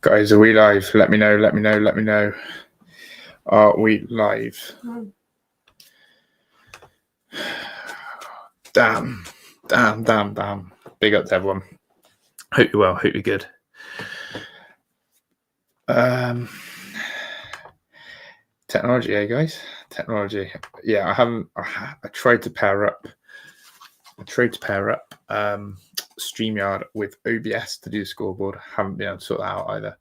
Guys, are we live? Let me know. Are we live? Damn. Big up to everyone. Hope you're well. Hope you're good. Technology, guys? Technology. Yeah, I tried to pair up StreamYard with OBS to do the scoreboard. Haven't been able to sort that out either.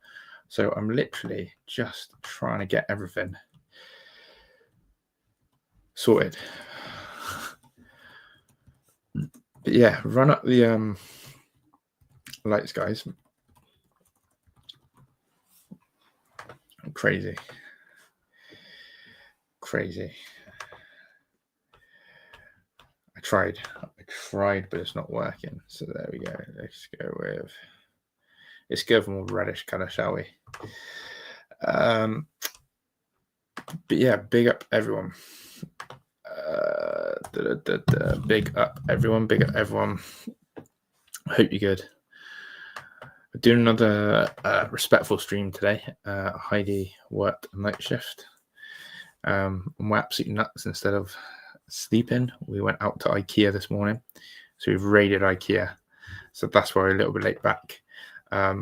So I'm literally just trying to get everything sorted. But yeah, run up the lights, guys. Crazy. I tried, but it's not working. So there we go. Let's go for more reddish colour, shall we? But yeah, big up everyone. Big up everyone. Hope you're good. We're doing another respectful stream today. Heidi worked a night shift. And we're absolutely nuts. Instead of sleeping, we went out to IKEA this morning. So we've raided IKEA. So that's why we're a little bit late back. But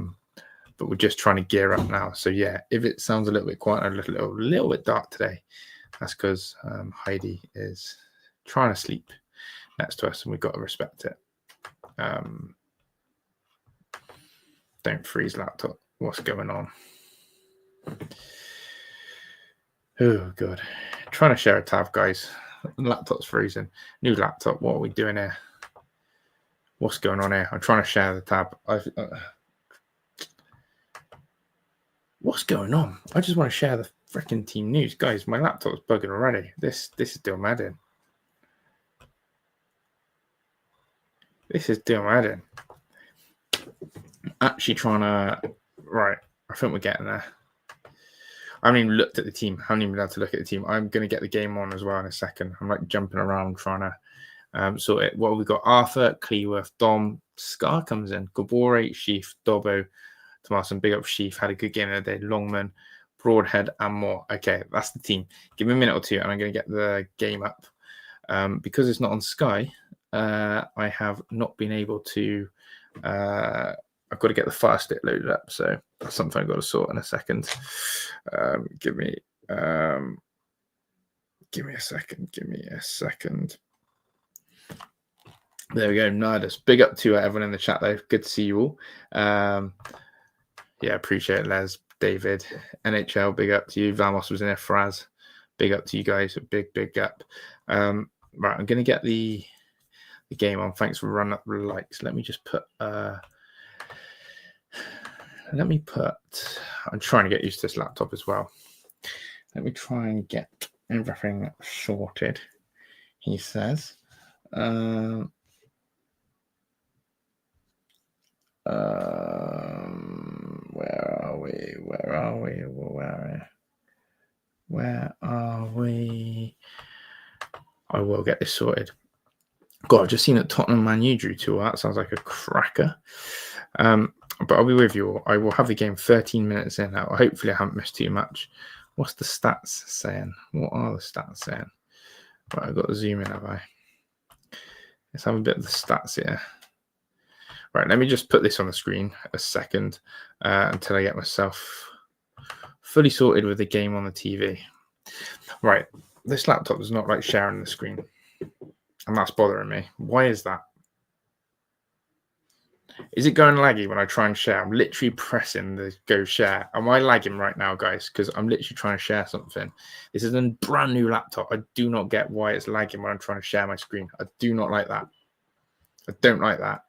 we're just trying to gear up now. So yeah, if it sounds a little bit quiet, a little bit dark today, that's because Heidi is trying to sleep next to us, and we've got to respect it. Don't freeze laptop. What's going on? Oh god, trying to share a tab, guys. Laptop's freezing. New laptop. What are we doing here? What's going on here? I'm trying to share the tab. What's going on? I just want to share the freaking team news, guys. My laptop's bugging already. This is doing mad in. This is doing mad in. Actually trying to. Right, I think we're getting there. I haven't even looked at the team. I haven't even been able to look at the team. I'm going to get the game on as well in a second. I'm like jumping around trying to sort it. Well, we've got Arthur, Cleworth, Dom, Scar comes in, Gabore, Sheaf, Dobbo, Tomasin, big up Sheaf, had a good game the other day, Longman, Broadhead, and more. Okay, that's the team. Give me a minute or two and I'm going to get the game up. Because it's not on Sky, I have not been able to... I've got to get the Fire Stick loaded up, so that's something I've got to sort in a second. Give me a second. There we go, Nardus. Big up to everyone in the chat, though. Good to see you all. Yeah, appreciate it, Les, David, NHL. Big up to you. Vamos was in there. Fraz. Big up to you guys. Big up. Right, I'm going to get the game on. Thanks for running up the likes. Let me just put. I'm trying to get used to this laptop as well. Let me try and get everything sorted, he says. Where are we? I will get this sorted. God, I've just seen that Tottenham Man U drew 2. That sounds like a cracker. But I'll be with you all. I will have the game 13 minutes in now. Hopefully I haven't missed too much. What's the stats saying? What are the stats saying? Right, I've got to zoom in, have I? Let's have a bit of the stats here. Right, let me just put this on the screen a second until I get myself fully sorted with the game on the TV. Right, this laptop does not like sharing the screen. And that's bothering me. Why is that? Is it going laggy when I try and share? I'm literally pressing the go share. Am I lagging right now, guys? Because I'm literally trying to share something. This is a brand new laptop. I do not get why it's lagging when I'm trying to share my screen. I do not like that. I don't like that.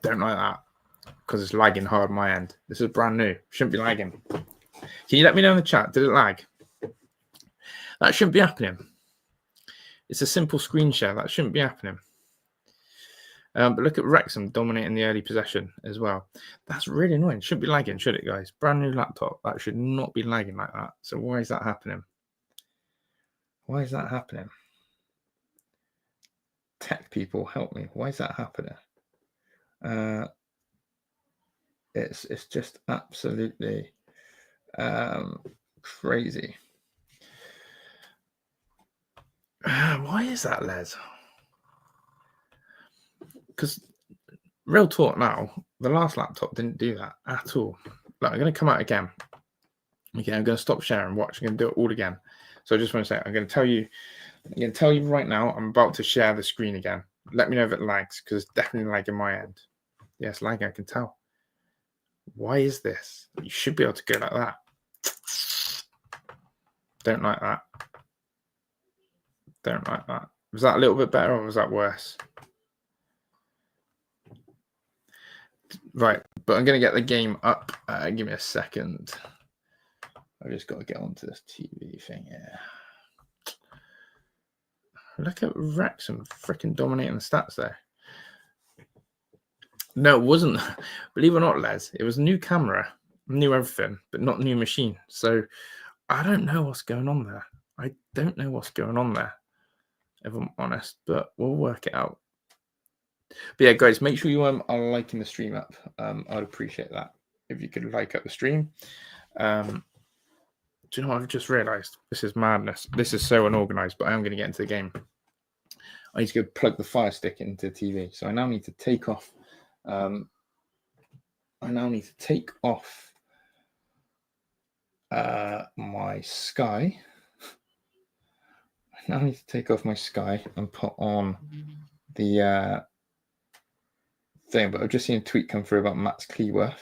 Because it's lagging hard on my end. This is brand new. Shouldn't be lagging. Can you let me know in the chat? Did it lag? That shouldn't be happening. It's a simple screen share. That shouldn't be happening. But look at Wrexham dominating the early possession as well. That's really annoying. Shouldn't be lagging, should it, guys? Brand new laptop. That should not be lagging like that. So why is that happening? Tech people, help me. Why is that happening? It's just absolutely crazy. Why is that, Les? Because real talk now, the last laptop didn't do that at all. Like, I'm going to come out again. Okay, I'm going to stop sharing, watch. I'm going to do it all again. So I just want to say, I'm going to tell you right now, I'm about to share the screen again. Let me know if it lags, because it's definitely lagging my end. Yes, lagging, I can tell. Why is this? You should be able to go like that. Don't like that. Don't like that. Was that a little bit better or was that worse? Right, but I'm going to get the game up. Give me a second. I've just got to get onto this TV thing here. Look at Wrexham freaking dominating the stats there. No, it wasn't. Believe it or not, Les, it was new camera, new everything, but not new machine. So I don't know what's going on there. I don't know what's going on there, if I'm honest, but we'll work it out. But yeah, guys, make sure you are liking the stream up. I'd appreciate that if you could like up the stream. Do you know what I've just realised? This is madness. This is so unorganised, but I am going to get into the game. I need to go plug the Fire Stick into the TV. So I now need to take off. My Sky. I now need to take off my Sky and put on the thing. But I've just seen a tweet come through about Matt's Cleworth.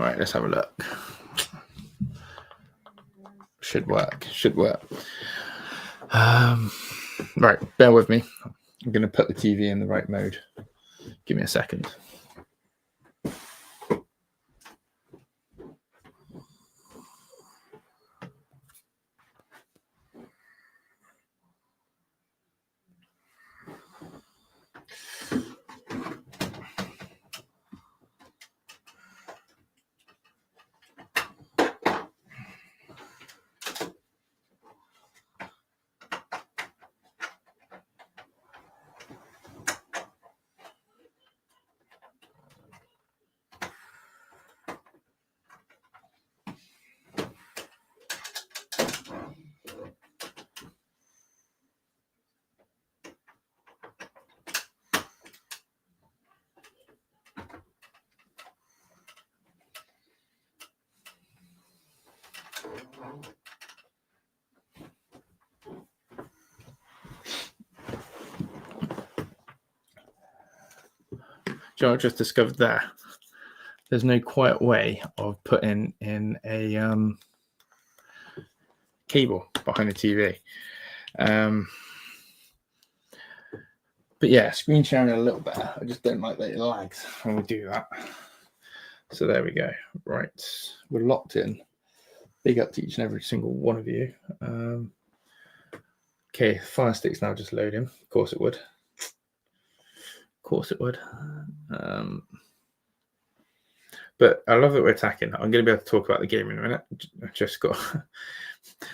Right, let's have a look. Should work. Right, bear with me. I'm going to put the TV in the right mode. Give me a second. Do you know what I just discovered there? There's no quiet way of putting in a cable behind the TV. But yeah, screen sharing a little better. I just don't like that it lags when we do that. So there we go. Right, we're locked in. Big up to each and every single one of you. Okay, Fire Stick's now just loading. Of course it would. But I love that we're attacking. I'm going to be able to talk about the game in a minute. I've just got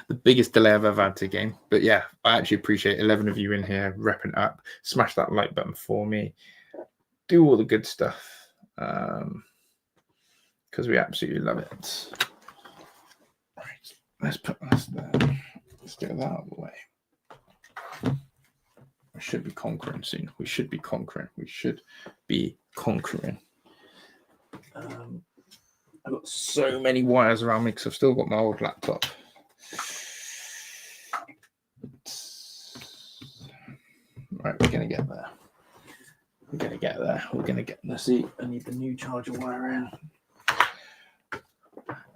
the biggest delay I've ever had to game. But yeah, I actually appreciate 11 of you in here repping up. Smash that like button for me. Do all the good stuff. Because we absolutely love it. Right, let's put this there. Let's get that out of the way. We should be conquering soon. We should be conquering. I've got so many wires around me because I've still got my old laptop. Right, we're going to get there. We're going to get in the seat. I need the new charger wire in.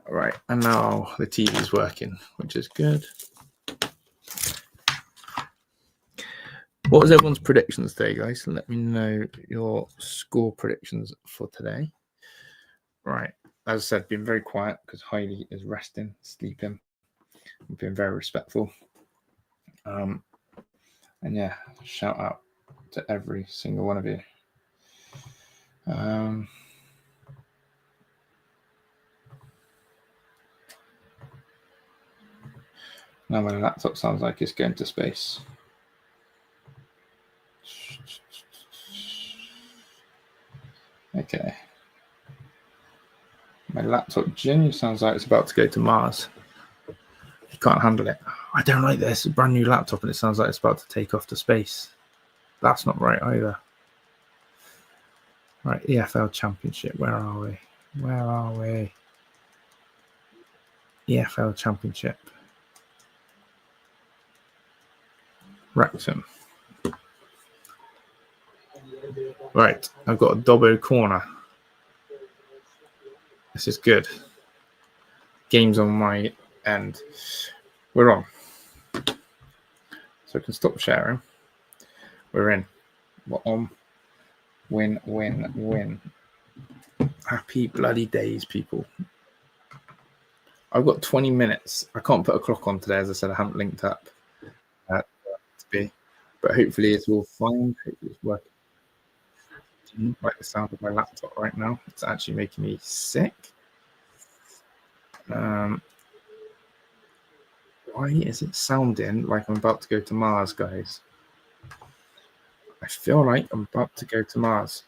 All right, and now the TV's working, which is good. What was everyone's predictions today, guys? Let me know your score predictions for today. Right, as I said, been very quiet because Heidi is resting, sleeping. I've been very respectful. And yeah, shout out to every single one of you. Now my laptop sounds like it's going to space. Okay. My laptop genuinely sounds like it's about to go to Mars. You can't handle it. I don't like this. It's a brand new laptop and it sounds like it's about to take off to space. That's not right either. Right, EFL Championship. Where are we? Where are we? EFL Championship. Wrexham. Right, I've got a Dobbo corner. This is good. Game's on my end. We're on. So I can stop sharing. We're in. We're on. Win, win, win. Happy bloody days, people. I've got 20 minutes. I can't put a clock on today, as I said. I haven't linked up to be. But hopefully it's all fine. Hopefully it's working. I don't like the sound of my laptop right now. It's actually making me sick. Why is it sounding like I'm about to go to Mars, guys? I feel like I'm about to go to Mars.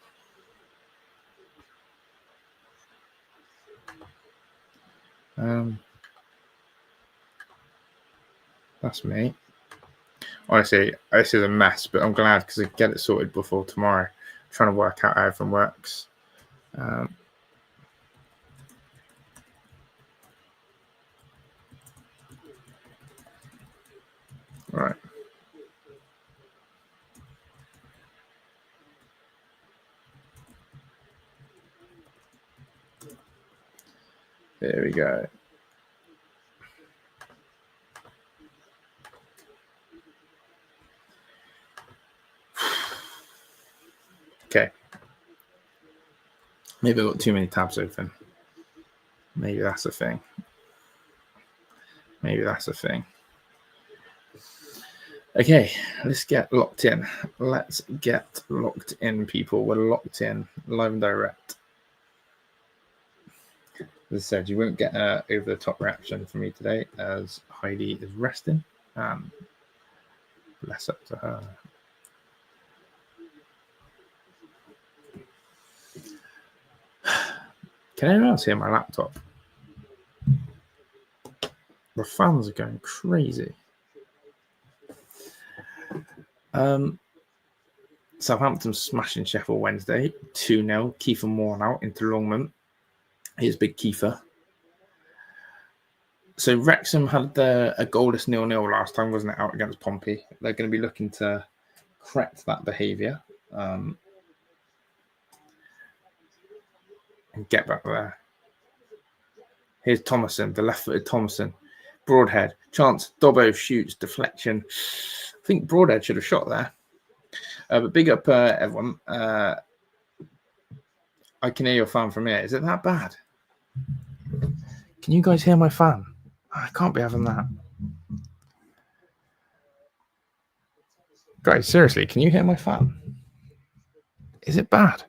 That's me. Honestly, this is a mess, but I'm glad because I get it sorted before tomorrow. I'm trying to work out how everything works. Right. There we go. Okay. Maybe I've got too many tabs open. Maybe that's a thing. Maybe that's a thing. Okay, let's get locked in. Let's get locked in, people. We're locked in, live and direct. As I said, you won't get an over-the-top reaction from me today as Heidi is resting. Bless up to her. Can anyone else hear my laptop? The fans are going crazy. Southampton smashing Sheffield Wednesday 2-0. Kiefer Moore out into Longman. Here's big Kiefer. So Wrexham had a goalless 0-0 last time, wasn't it, out against Pompey? They're going to be looking to correct that behaviour and get back there. Here's Thomason, the left-footed Thomason. Broadhead. Chance. Dobbo shoots. Deflection. I think Broadhead should have shot there. But big up, everyone. I can hear your fan from here. Is it that bad? Can you guys hear my fan? I can't be having that. Guys, seriously, can you hear my fan? Is it bad?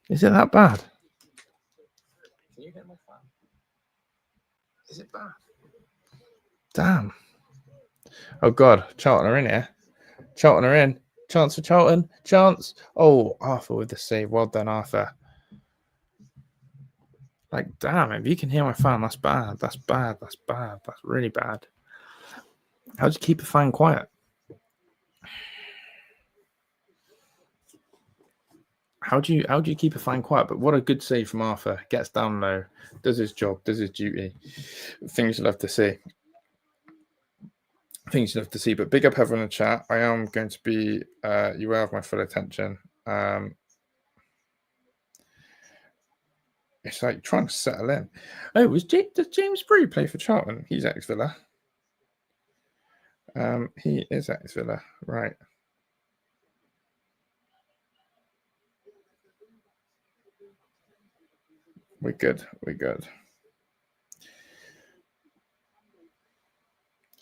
Is it that bad? Can you hear my fan? Is it bad? Damn. Oh, God. Charlton are in here. Charlton are in. Chance for Charlton. Chance. Oh, Arthur with the save. Well done, Arthur. Like, damn, if you can hear my fan, that's bad. That's bad. That's bad. That's really bad. How do you keep a fan quiet? How do you keep a fan quiet? But what a good save from Arthur. Gets down low, does his job, does his duty. Things you'd love to see. Things you'd love to see. But big up everyone in the chat. I am going to be, you will have my full attention. It's like trying to settle in. Oh, does James Brew play for Charlton? He's ex-Villa. He is ex-Villa, right. We're good. We're good.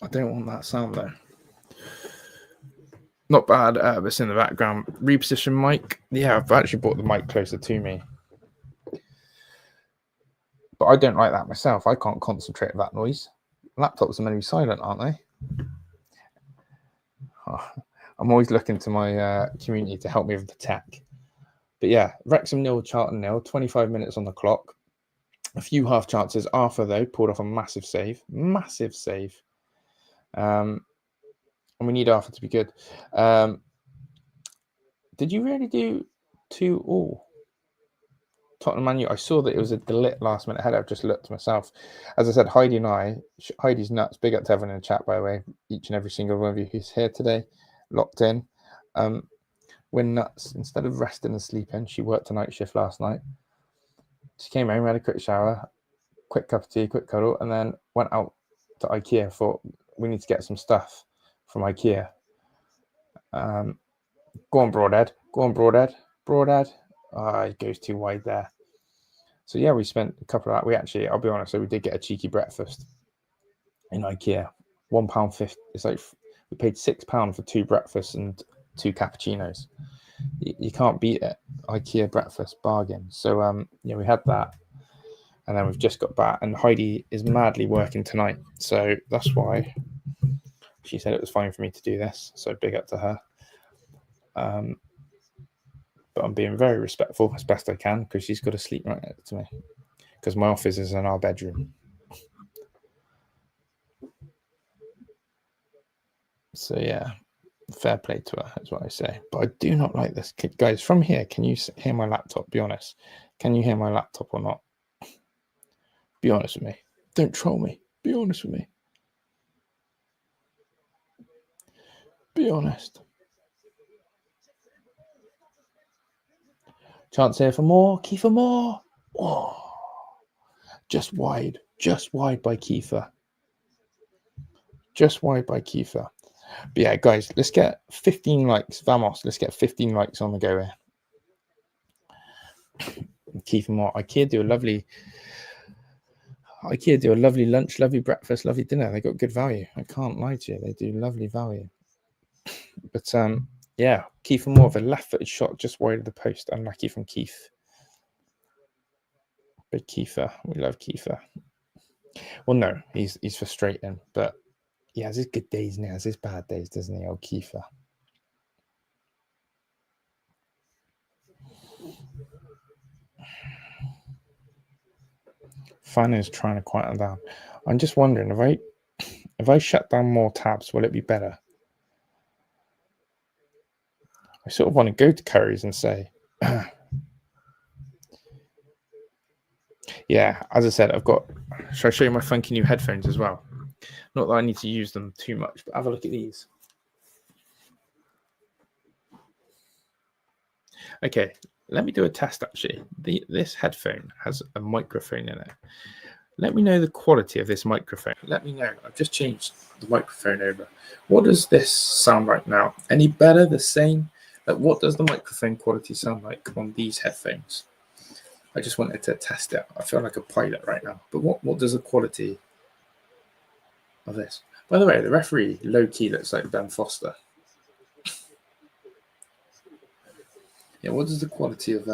I don't want that sound though. Not bad. But it's in the background. Reposition mic. Yeah, I've actually brought the mic closer to me. But I don't like that myself. I can't concentrate on that noise. Laptops are meant to be silent, aren't they? Oh, I'm always looking to my community to help me with the tech. But yeah, Wrexham 0, Charlton 0, 25 minutes on the clock. A few half chances. Arthur, though, pulled off a massive save. Massive save. And we need Arthur to be good. Did you really do 2-2? Tottenham Man U. I saw that it was a delit last minute header. I've just looked myself. As I said, Heidi and I, Heidi's nuts. Big up to everyone in the chat, by the way. Each and every single one of you who's here today, locked in. We're nuts. Instead of resting and sleeping, she worked a night shift last night. She came home, had a quick shower, quick cup of tea, quick cuddle, and then went out to IKEA. Thought we need to get some stuff from IKEA. Go on, Broadhead. Go on, Broadhead. Broadhead. It goes too wide there. So yeah, we spent a couple of that. We actually, I'll be honest, so we did get a cheeky breakfast in IKEA. £1.50. It's like we paid £6 for 2 breakfasts and 2 cappuccinos. You can't beat it. IKEA breakfast bargain. So yeah, we had that, and then we've just got back. And Heidi is madly working tonight, so that's why she said it was fine for me to do this. So big up to her. But I'm being very respectful as best I can because she's got to sleep right next to me because my office is in our bedroom. So yeah, fair play to her, is what I say. But I do not like this. Guys, from here, can you hear my laptop? Be honest. Can you hear my laptop or not? Be honest with me. Don't troll me. Be honest with me. Be honest. Chance here for more. Kiefer Moore. Oh, just wide by Kiefer. Just wide by Kiefer. But yeah, guys, let's get 15 likes. Vamos, let's get 15 likes on the go here. Kiefer Moore. IKEA do a lovely lunch, lovely breakfast, lovely dinner. They got good value. I can't lie to you. They do lovely value. But yeah, Kiefer Moore with a left-footed shot just wide of the post. Unlucky from Keith. Big Kiefer. We love Kiefer. Well, no, he's frustrating, but he has his good days and he has his bad days, doesn't he, old Kiefer? Fan is trying to quieten down. I'm just wondering, if I shut down more tabs, will it be better? I sort of want to go to Curry's and say, yeah, as I said, should I show you my funky new headphones as well? Not that I need to use them too much, but have a look at these. Okay, let me do a test actually. This headphone has a microphone in it. Let me know the quality of this microphone. Let me know. I've just changed the microphone over. What does this sound like now? Any better? The same? Like, what does the microphone quality sound like on these headphones? I just wanted to test it. I feel like a pilot right now. But what does the quality of this? By the way, the referee low-key looks like Ben Foster. Yeah, what does the quality of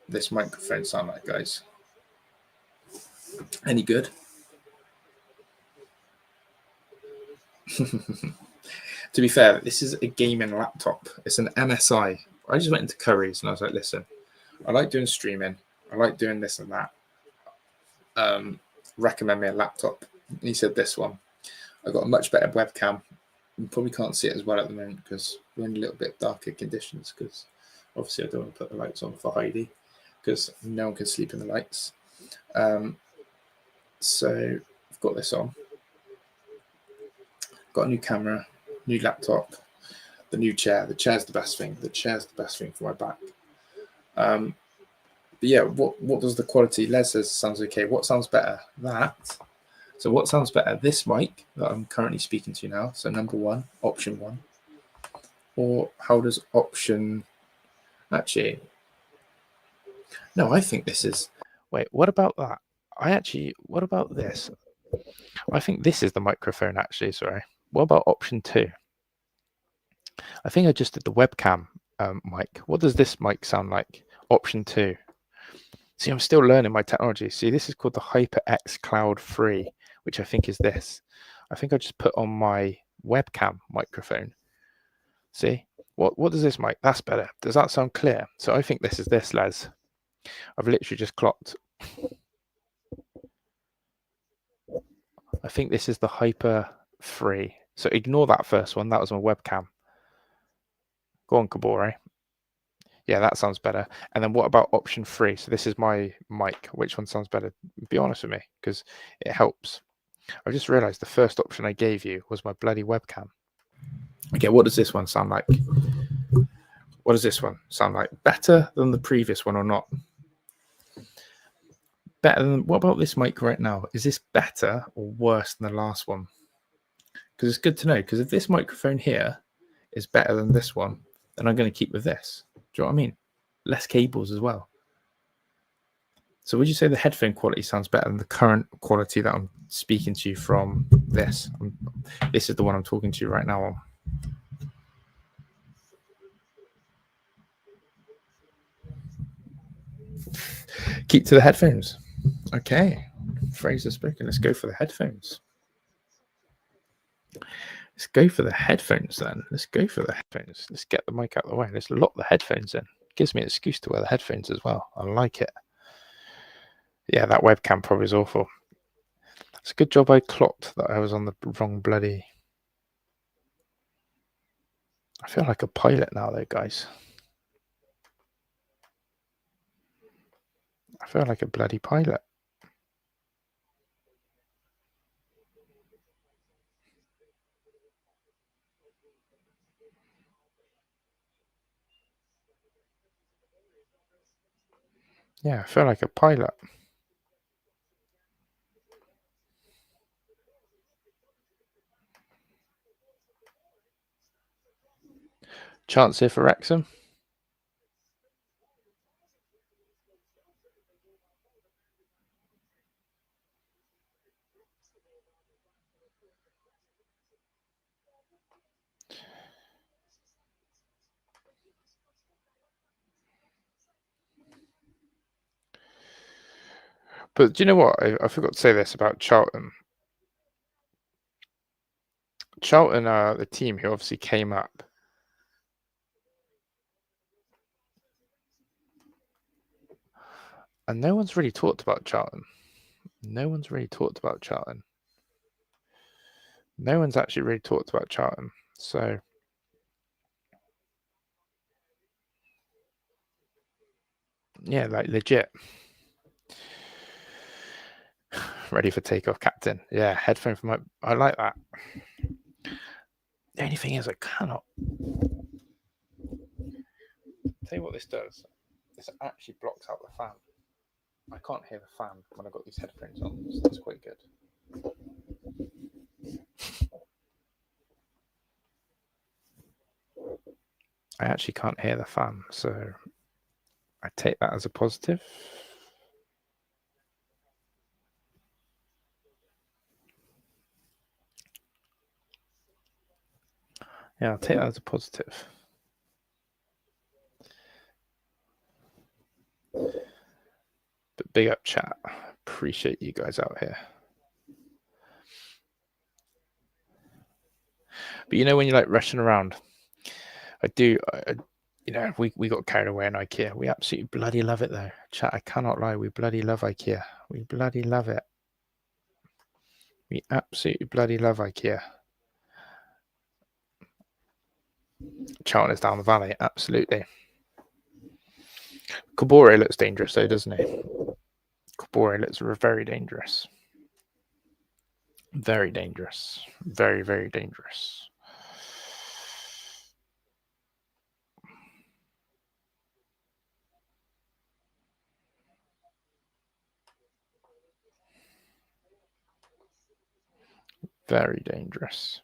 this microphone sound like, guys? Any good? To be fair, this is a gaming laptop. It's an MSI. I just went into Curry's and I was like, listen, I like doing streaming. I like doing this and that. Recommend me a laptop. And he said this one. I got a much better webcam. You probably can't see it as well at the moment because we're in a little bit darker conditions because obviously I don't want to put the lights on for Heidi because no one can sleep in the lights. So I've got this on. Got a new camera, new laptop, the new chair. The chair's the best thing. The chair's the best thing for my back. But yeah, what does the quality? Les says sounds okay. What sounds better? That. So what sounds better? This mic that I'm currently speaking to now. So number one, option one. Or how does option... Actually, no, I think this is... Wait, what about that? What about this? I think this is the microphone, actually, sorry. What about option 2? I think I just did the webcam mic. What does this mic sound like? Option 2. See, I'm still learning my technology. See, this is called the HyperX Cloud Free, which I think is this. I think I just put on my webcam microphone. See, what does this mic? That's better. Does that sound clear? So I think this is this, Les. I've literally just clocked. I think this is the Hyper Free. So ignore that first one. That was my webcam. Go on, Kabore. Yeah, that sounds better. And then what about option 3? So this is my mic. Which one sounds better? Be honest with me, because it helps. I just realized the first option I gave you was my bloody webcam. Okay, what does this one sound like? What does this one sound like? Better than the previous one or not? Better than, what about this mic right now? Is this better or worse than the last one? Because it's good to know, because if this microphone here is better than this one, then I'm going to keep with this. Do you know what I mean? Less cables as well. So would you say the headphone quality sounds better than the current quality that I'm speaking to you from this? This is the one I'm talking to you right now on. Keep to the headphones. Okay. Phrase is spoken. Let's go for the headphones. Let's go for the headphones then. Let's go for the headphones. Let's get the mic out of the way. Let's lock the headphones in. Gives me an excuse to wear the headphones as well. I like it. Yeah, that webcam probably is awful. It's a good job I clocked that I was on the wrong bloody... I feel like a pilot now though, guys. I feel like a bloody pilot. Yeah, I feel like a pilot. Chance here for Wrexham. But do you know what? I forgot to say this about Charlton. Charlton are the team who obviously came up. And no one's really talked about Charlton. No one's really talked about Charlton. No one's actually really talked about Charlton. So... yeah, like legit. Ready for takeoff, Captain. Yeah, headphone for my... I like that. The only thing is I cannot... tell you what this does. This actually blocks out the fan. I can't hear the fan when I've got these headphones on, so that's quite good. I actually can't hear the fan, so I take that as a positive. Yeah, I'll take that as a positive. But big up, chat. Appreciate you guys out here. But you know, when you're like rushing around, you know, we got carried away in IKEA. We absolutely bloody love it though. Chat, I cannot lie. We bloody love IKEA. We bloody love it. We absolutely bloody love IKEA. Charlton is down the valley. Absolutely. Kabore looks dangerous though, doesn't he? Kabore looks very dangerous. Very dangerous. Very, very dangerous. Very dangerous.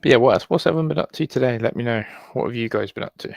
But yeah, what's everyone been up to today? Let me know. What have you guys been up to?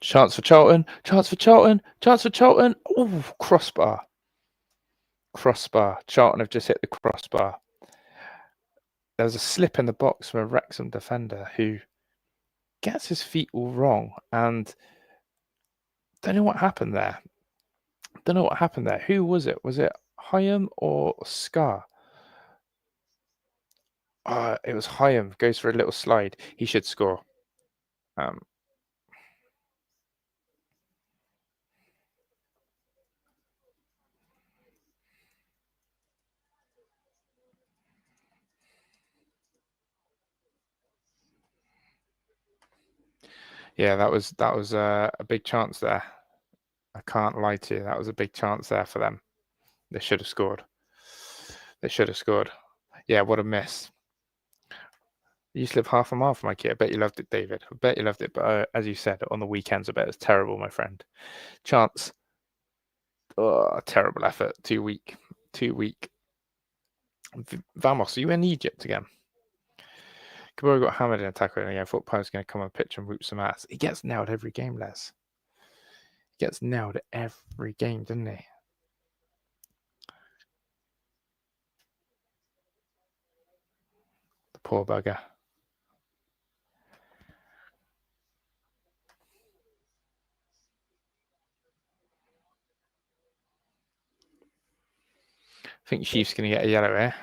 Chance for Charlton. Chance for Charlton. Chance for Charlton. Oh, crossbar. Crossbar. Charlton have just hit the crossbar. There was a slip in the box from a Wrexham defender who gets his feet all wrong, and don't know what happened there. Don't know what happened there. Who was it? Was it Hyam or Scar? It was Hyam. Goes for a little slide. He should score. Yeah, that was a big chance there. I can't lie to you. That was a big chance there for them. They should have scored. They should have scored. Yeah, what a miss. You used to live half a mile from IKEA. I bet you loved it, David. I bet you loved it. But as you said, on the weekends, I bet it was terrible, my friend. Chance. Oh, terrible effort. Too weak. Too weak. Vamos, are you in Egypt again? Kabura got hammered in a tackle, and I thought Pi was going to come on the pitch and whoop some ass. He gets nailed every game, Les. He gets nailed every game, doesn't he? The poor bugger. I think Chief's going to get a yellow here.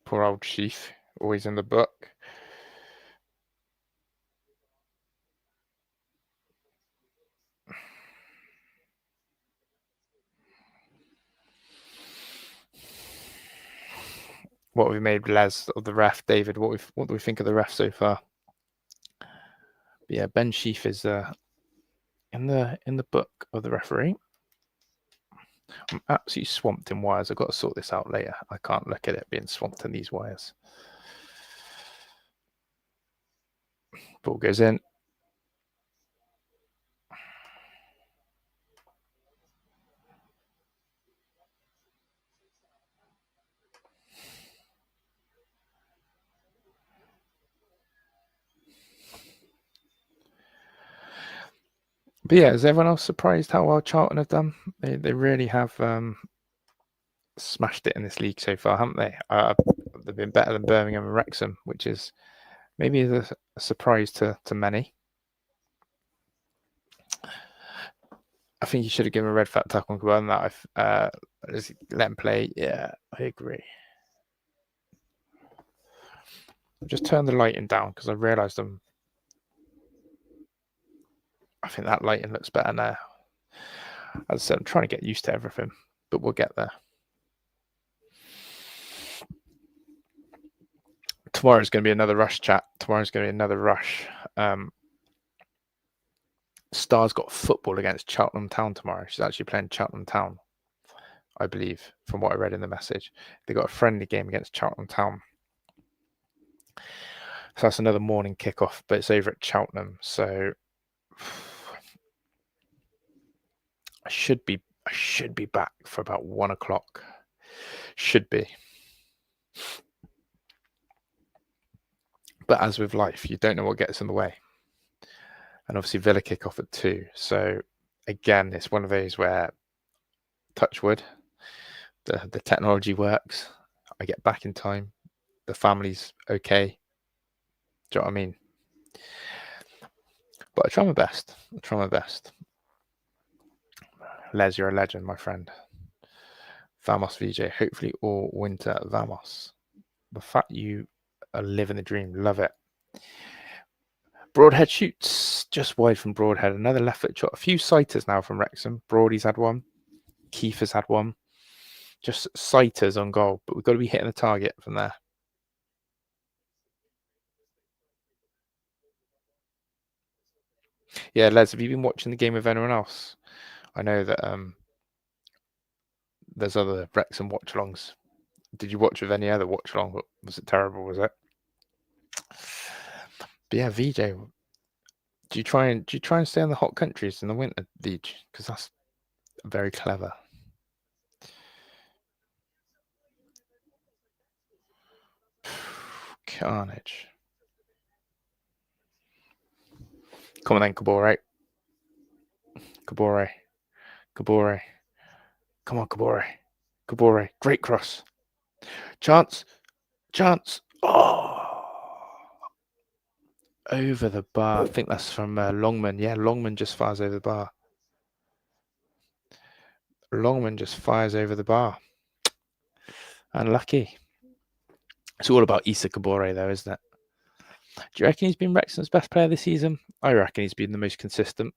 Poor old Chief, always in the book. What have we made, Les, of the ref, David? What do we think of the ref so far? But yeah, Ben Sheaf is in the book of the referee. I'm absolutely swamped in wires. I've got to sort this out later. I can't look at it being swamped in these wires. Ball goes in. But yeah, is everyone else surprised how well Charlton have done? They really have smashed it in this league so far, haven't they? They've been better than Birmingham and Wrexham, which is maybe a surprise to many. I think you should have given a red fat tackle on Kabul that. Just let him play. Yeah, I agree. I've just turned the lighting down because I realised I think that lighting looks better now. As I said, I'm trying to get used to everything, but we'll get there. Tomorrow's going to be another rush chat. Tomorrow's going to be another rush. Star's got football against Charlton Town tomorrow. She's actually playing Charlton Town, I believe, from what I read in the message. They got a friendly game against Charlton Town. So that's another morning kickoff, but it's over at Cheltenham. So I should be back for about 1 o'clock. Should be. But as with life, you don't know what gets in the way. And obviously Villa kick off at 2. So again, it's one of those where, touch wood, the technology works. I get back in time. The family's okay. Do you know what I mean? But I try my best. Les, you're a legend, my friend. Vamos VJ. Hopefully all winter Vamos. The fact you are living the dream. Love it. Broadhead shoots just wide from Broadhead. Another left foot shot. A few sighters now from Wrexham. Brody's had one. Keefer's had one. Just sighters on goal, but we've got to be hitting the target from there. Yeah, Les, have you been watching the game with anyone else? I know that there's other Wrexham watch-alongs. Did you watch with any other watch-along? Was it terrible, was it? But yeah, VJ, do you try and stay in the hot countries in the winter, VJ? Because that's very clever. Carnage. Come on then, Kabore. Kabore. Come on, Kabore. Great cross. Chance. Oh! Over the bar. I think that's from Longman. Yeah, Longman just fires over the bar. Unlucky. It's all about Issa Kabore, though, isn't it? Do you reckon he's been Wrexham's best player this season? I reckon he's been the most consistent.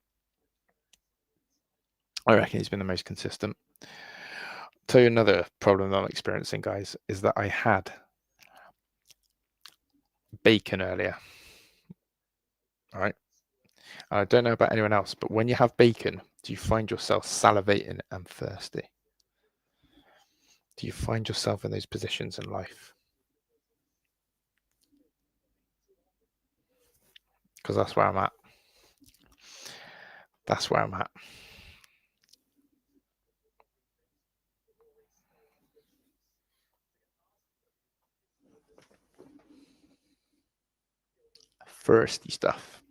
Tell you another problem that I'm experiencing, guys, is that I had bacon earlier. All right. I don't know about anyone else, but when you have bacon, do you find yourself salivating and thirsty? Do you find yourself in those positions in life? Because that's where I'm at. Thirsty stuff.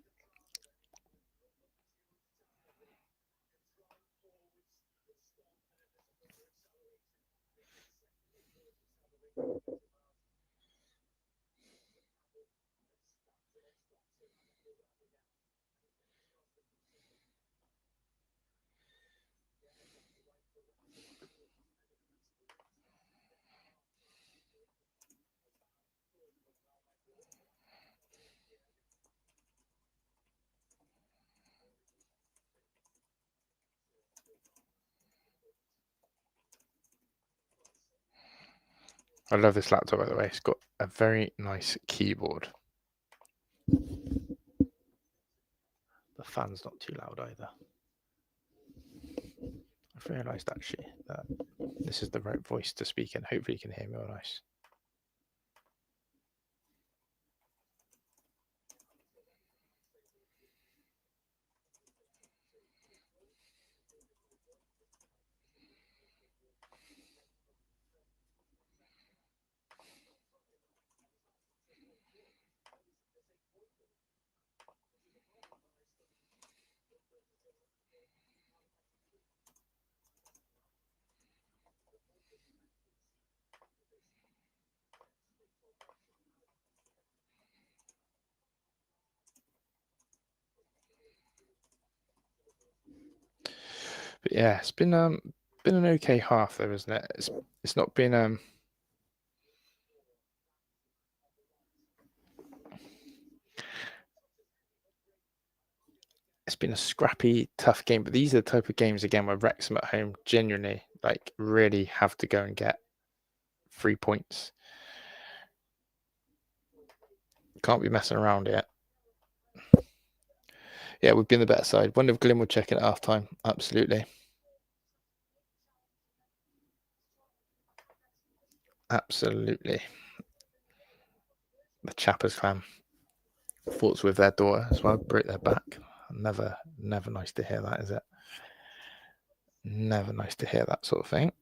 I love this laptop, by the way. It's got a very nice keyboard. The fan's not too loud either. I've realised actually that this is the right voice to speak in. Hopefully you can hear me all nice. But yeah, it's been an okay half though, isn't it? It's not been it's been a scrappy, tough game. But these are the type of games again where Wrexham at home genuinely really have to go and get 3 points. Can't be messing around yet. Yeah, we've been the better side. Wonder if Glyn will check in at half time. Absolutely. The Chappers fan. Thoughts with their daughter as well. Broke their back. Never nice to hear that, is it? Never nice to hear that sort of thing.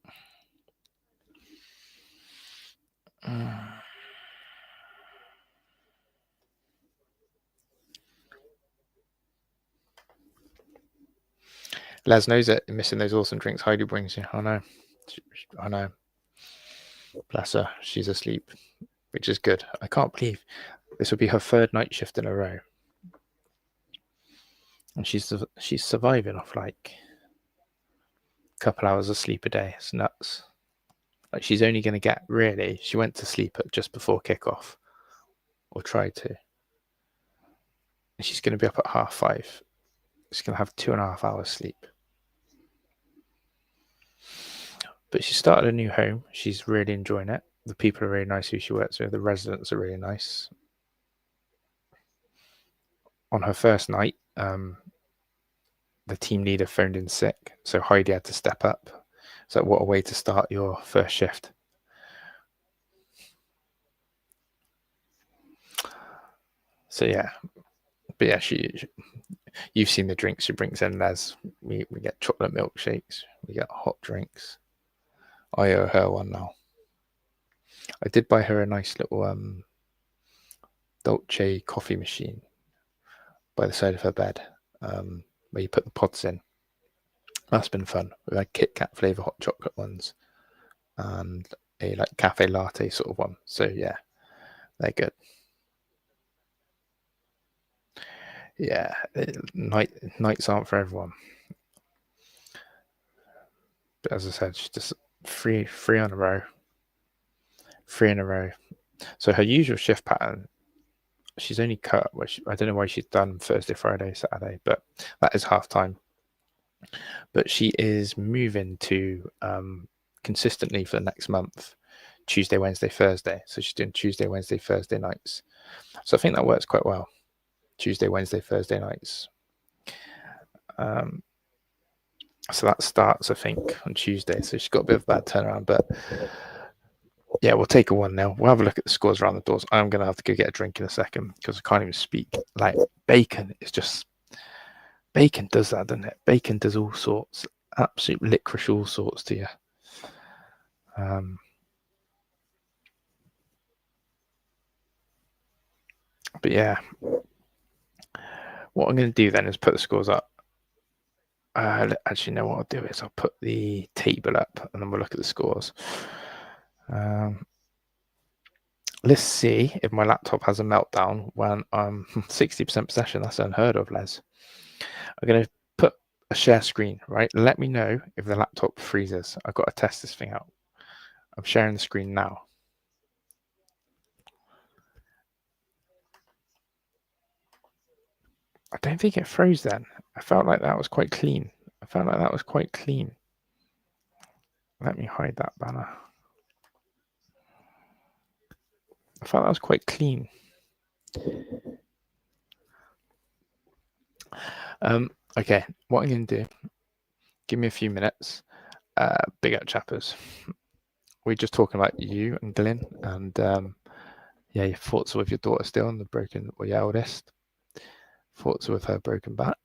Les knows it. Missing those awesome drinks Heidi brings you. I know. Bless her. She's asleep, which is good. I can't believe this will be her third night shift in a row. And she's surviving off a couple hours of sleep a day. It's nuts. She's only going to get, really, she went to sleep at just before kickoff, or tried to. She's going to be up at 5:30. She's going to have 2.5 hours sleep. But she started a new home. She's really enjoying it. The people are really nice who she works with. The residents are really nice. On her first night, the team leader phoned in sick, so Heidi had to step up. So what a way to start your first shift. So yeah, but yeah, you've seen the drinks she brings in, Les. We get chocolate milkshakes, we get hot drinks. I owe her one now. I did buy her a nice little Dolce coffee machine by the side of her bed, where you put the pods in. That's been fun. We've had Kit Kat flavour hot chocolate ones and a like cafe latte sort of one. So yeah, they're good. Yeah, nights aren't for everyone. But as I said, she's just three in a row. 3 in a row. So her usual shift pattern, she's only cut, which I don't know why she's done Thursday, Friday, Saturday, but that is half time. But she is moving to consistently for the next month, Tuesday, Wednesday, Thursday. So she's doing Tuesday, Wednesday, Thursday nights. So I think that works quite well. Tuesday, Wednesday, Thursday nights. So that starts, I think, on Tuesday. So she's got a bit of a bad turnaround, but yeah, we'll take a 1-0. We'll have a look at the scores around the doors. I'm going to have to go get a drink in a second because I can't even speak. Like, bacon is just... Bacon does that, doesn't it? Bacon does all sorts. Absolute licorice all sorts to you. But yeah, what I'm going to do then is put the scores up. Actually, no, what I'll do is I'll put the table up and then we'll look at the scores. Let's see if my laptop has a meltdown when I'm 60% possession. That's unheard of, Les. I'm going to put a share screen, right? Let me know if the laptop freezes. I've got to test this thing out. I'm sharing the screen now. I don't think it froze then. I felt like that was quite clean. Let me hide that banner. I felt that was quite clean. Okay, what I'm going to do, give me a few minutes. Big up, chappers. We're just talking about you and Glyn, and yeah, your thoughts with your daughter still on the broken, or your eldest. Thoughts with her broken back.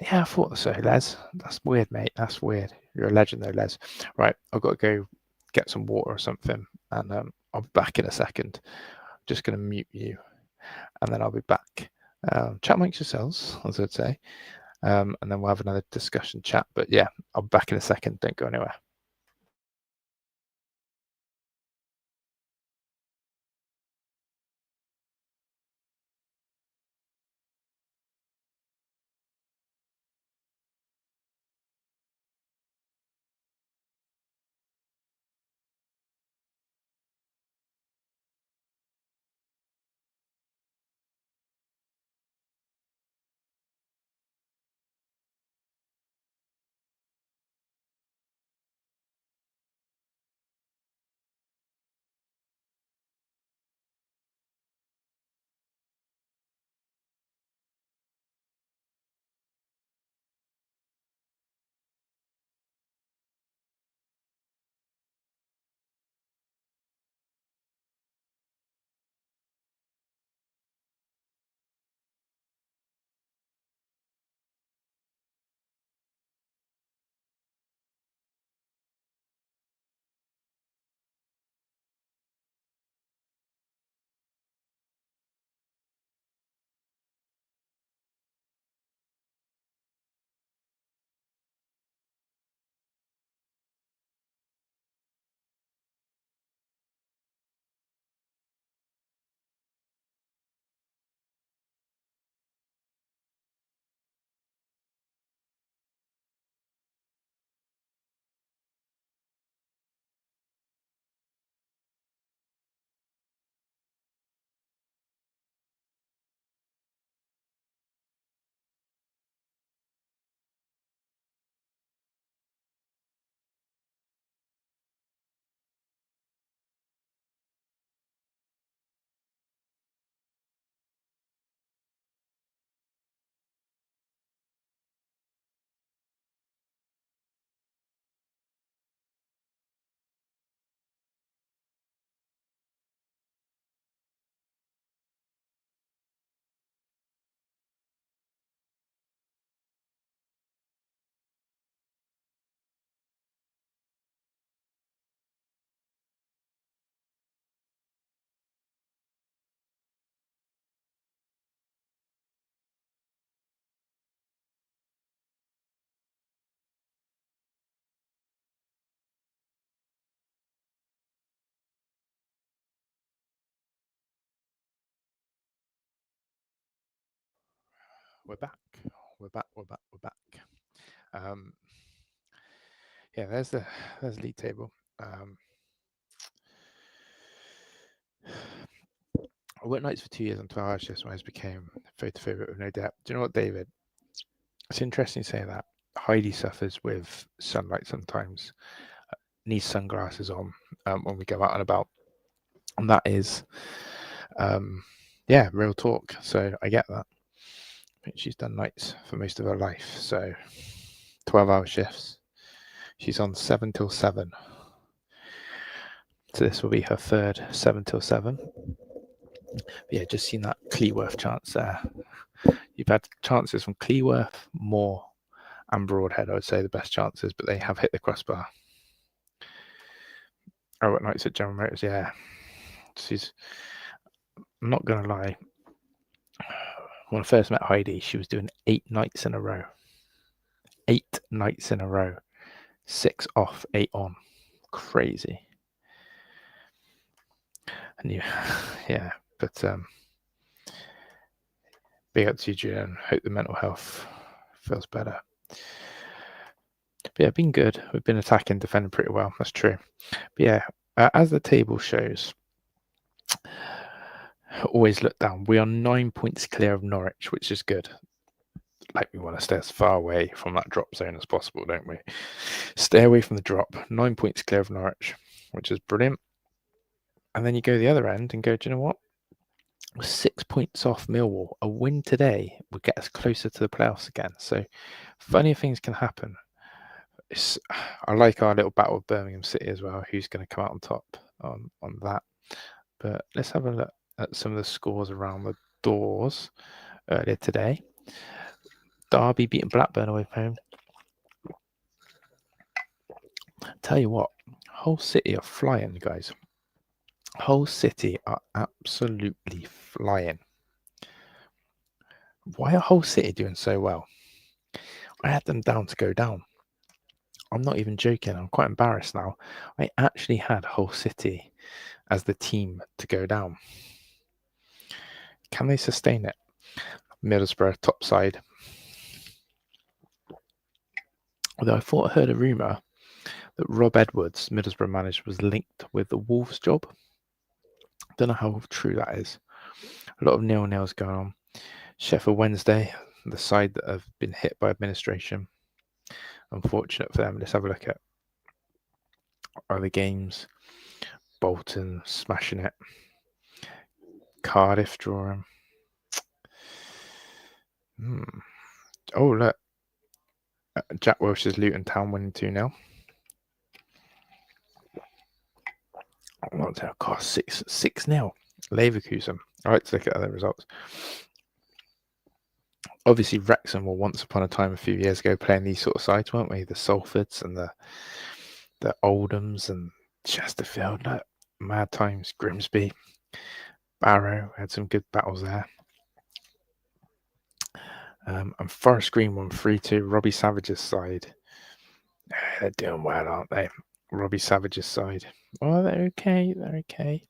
Yeah, I thought so, Les. That's weird, mate. That's weird. You're a legend, though, Les. Right, I've got to go get some water or something, and I'll be back in a second. Just going to mute you, and then I'll be back. Chat amongst yourselves, as I'd say, and then we'll have another discussion chat. But yeah, I'll be back in a second. Don't go anywhere. We're back. We're back. Yeah, there's the league table. I worked nights for 2 years on 12-hour shifts when I became photo with no doubt. Do you know what, David? It's interesting to say that. Heidi suffers with sunlight sometimes, needs sunglasses on when we go out and about. And that is, real talk. So I get that. I think she's done nights for most of her life. So 12-hour shifts. She's on 7 till 7. So this will be her third 7 till 7. But yeah, just seen that Cleworth chance there. You've had chances from Cleworth, Moore, and Broadhead, I would say the best chances, but they have hit the crossbar. Oh, at nights at General Motors, yeah. I'm not going to lie. When I first met Heidi, she was doing 8 nights in a row. 8 nights in a row. 6 off, 8 on. Crazy. And yeah, but big up to you, Julian. Hope the mental health feels better. But yeah, been good. We've been attacking, defending pretty well. That's true. But yeah, as the table shows, always look down. We are 9 points clear of Norwich, which is good. Like, we want to stay as far away from that drop zone as possible, don't we? Stay away from the drop. 9 points clear of Norwich, which is brilliant. And then you go the other end and go, do you know what? We're 6 points off Millwall. A win today would get us closer to the playoffs again. So funny things can happen. I like our little battle with Birmingham City as well. Who's going to come out on top on that? But let's have a look at some of the scores around the doors earlier today. Derby beating Blackburn away from home. Tell you what, Hull City are flying, guys. Hull City are absolutely flying. Why are Hull City doing so well? I had them down to go down. I'm not even joking. I'm quite embarrassed now. I actually had Hull City as the team to go down. Can they sustain it? Middlesbrough, top side. Although I thought I heard a rumour that Rob Edwards, Middlesbrough manager, was linked with the Wolves job. Don't know how true that is. A lot of nil-nils going on. Sheffield Wednesday, the side that have been hit by administration. Unfortunate for them. Let's have a look at other games. Bolton smashing it. Cardiff drawing. Oh, look. Jack Welsh's Luton Town winning 2-0. What's that cost? 6-0. Leverkusen. I like to look at other results. Obviously, Wrexham were once upon a time a few years ago playing these sort of sides, weren't we? The Salfords and the Oldhams and Chesterfield. Look, mad times. Grimsby, Barrow had some good battles there. And Forest Green won 3-2. Robbie Savage's side. They're doing well, aren't they? Robbie Savage's side. Oh, they're okay. They're okay.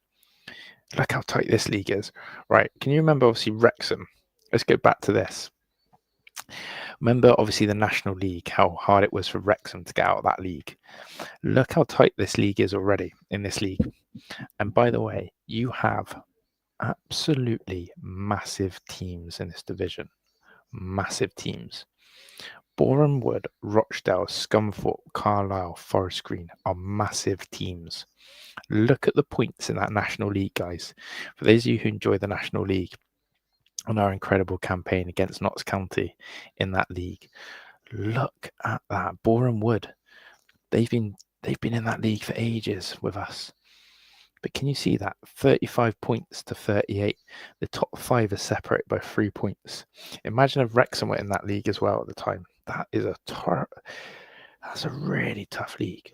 Look how tight this league is. Right. Can you remember, obviously, Wrexham? Let's go back to this. Remember, obviously, the National League, how hard it was for Wrexham to get out of that league. Look how tight this league is already in this league. And by the way, you have absolutely massive teams in this division. Massive teams. Boreham Wood, Rochdale, Scunthorpe, Carlisle, Forest Green are massive teams. Look at the points in that National League, guys. For those of you who enjoy the National League on our incredible campaign against Notts County in that league, look at that. Boreham Wood, they've been in that league for ages with us. But can you see that? 35 points to 38. The top 5 are separated by 3 points. Imagine if Wrexham were in that league as well at the time. That is that's a really tough league.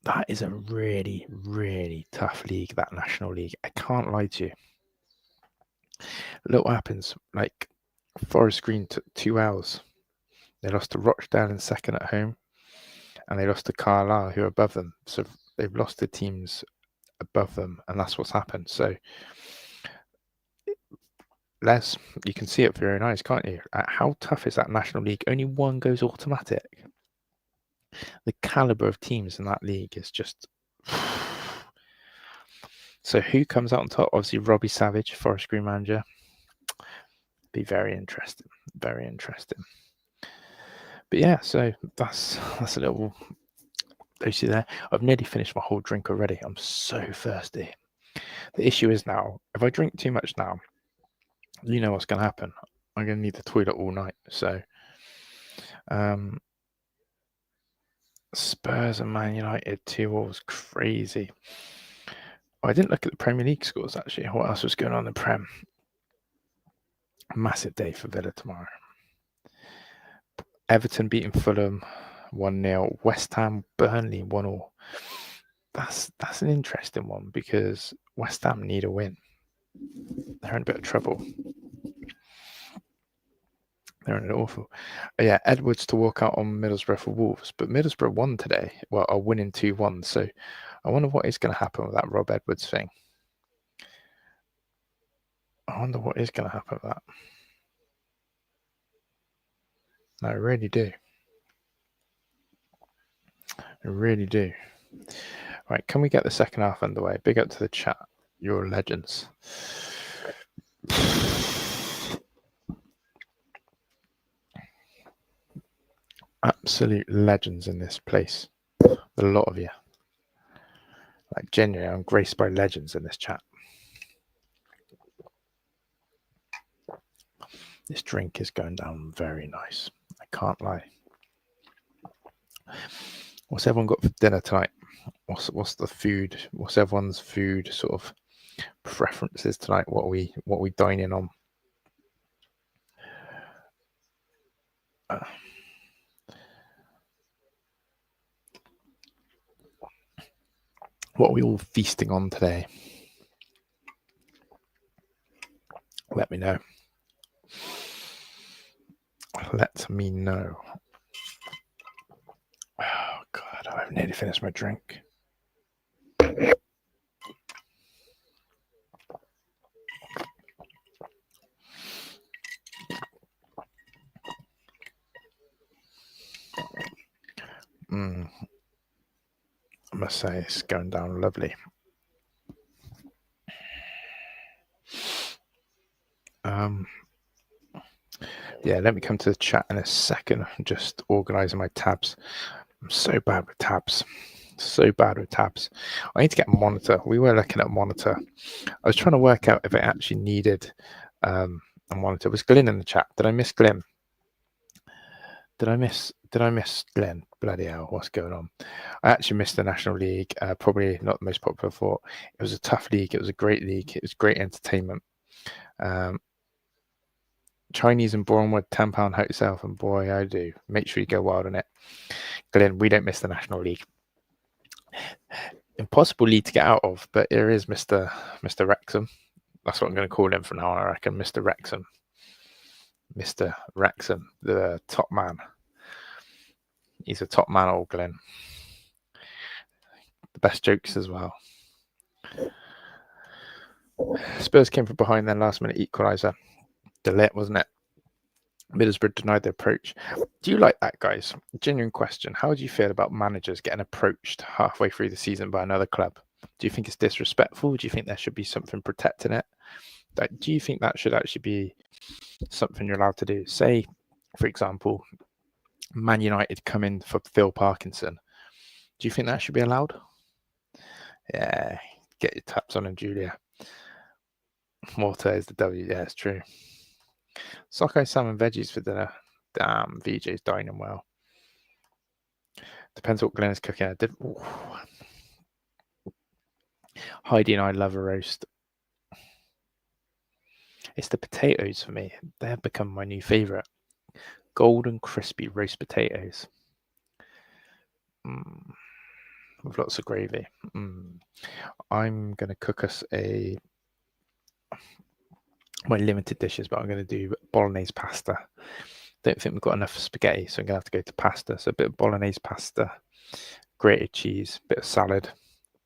That is a really, really tough league, that National League. I can't lie to you. Look what happens. Like, Forest Green took 2 hours. They lost to Rochdale in second at home. And they lost to Carlisle, who are above them. So they've lost the teams above them. And that's what's happened. So Les, you can see it with your own eyes, can't you? How tough is that National League? Only one goes automatic. The caliber of teams in that league is just... So who comes out on top? Obviously, Robbie Savage, Forest Green manager. Be very interesting. Very interesting. But yeah, so that's a little... Those two there. I've nearly finished my whole drink already. I'm so thirsty. The issue is now, if I drink too much now, you know what's going to happen. I'm going to need the toilet all night. So, Spurs and Man United 2-2 was crazy. I didn't look at the Premier League scores, actually. What else was going on in the Prem? Massive day for Villa tomorrow. Everton beating Fulham 1-0. West Ham, Burnley 1-1. That's an interesting one because West Ham need a win. They're in a bit of trouble. They're in it awful. Yeah, Edwards to walk out on Middlesbrough for Wolves, but Middlesbrough won today. Well, are winning 2-1. So I wonder what is going to happen with that Rob Edwards thing. I wonder what is going to happen with that. No, I really do. I really do. Right, can we get the second half underway? Big up to the chat. You're legends. Absolute legends in this place. A lot of you. Like, genuinely, I'm graced by legends in this chat. This drink is going down very nice. I can't lie. What's everyone got for dinner tonight? What's the food? What's everyone's food sort of preferences tonight? What are we dining on? What are we all feasting on today? Let me know. Let me know. Oh God, I've nearly finished my drink. I must say it's going down lovely. Yeah, let me come to the chat in a second. I'm just organising my tabs. I'm so bad with tabs. So bad with tabs. I need to get a monitor. We were looking at a monitor. I was trying to work out if it actually needed a monitor. Was Glyn in the chat? Did I miss Glyn? Did I miss Glenn? Bloody hell, what's going on? I actually missed the National League. Probably not the most popular thought. It was a tough league. It was a great league. It was great entertainment. Chinese and Bournemouth, £10 hurt yourself, and boy, I do. Make sure you go wild on it. Glenn, we don't miss the National League. Impossible league to get out of, but here is Mr. Wrexham. That's what I'm going to call him from now on, I reckon. Mr. Wrexham. Mr. Wrexham, the top man. He's a top man, old Glenn. The best jokes as well. Spurs came from behind, then last minute equaliser. Delit, wasn't it? Middlesbrough denied the approach. Do you like that, guys? Genuine question. How do you feel about managers getting approached halfway through the season by another club? Do you think it's disrespectful? Do you think there should be something protecting it? Do you think that should actually be something you're allowed to do? Say, for example, Man United come in for Phil Parkinson. Do you think that should be allowed? Yeah, get your taps on him, Julia. Water is the W. Yeah, it's true. STōK salmon veggies for dinner. Damn, VJ's dining well. Depends what Glenn is cooking. Heidi and I love a roast. It's the potatoes for me. They've become my new favourite. Golden crispy roast potatoes. With lots of gravy. I'm going to cook us my limited dishes, but I'm going to do bolognese pasta. Don't think we've got enough spaghetti, so I'm going to have to go to pasta. So a bit of bolognese pasta, grated cheese, bit of salad,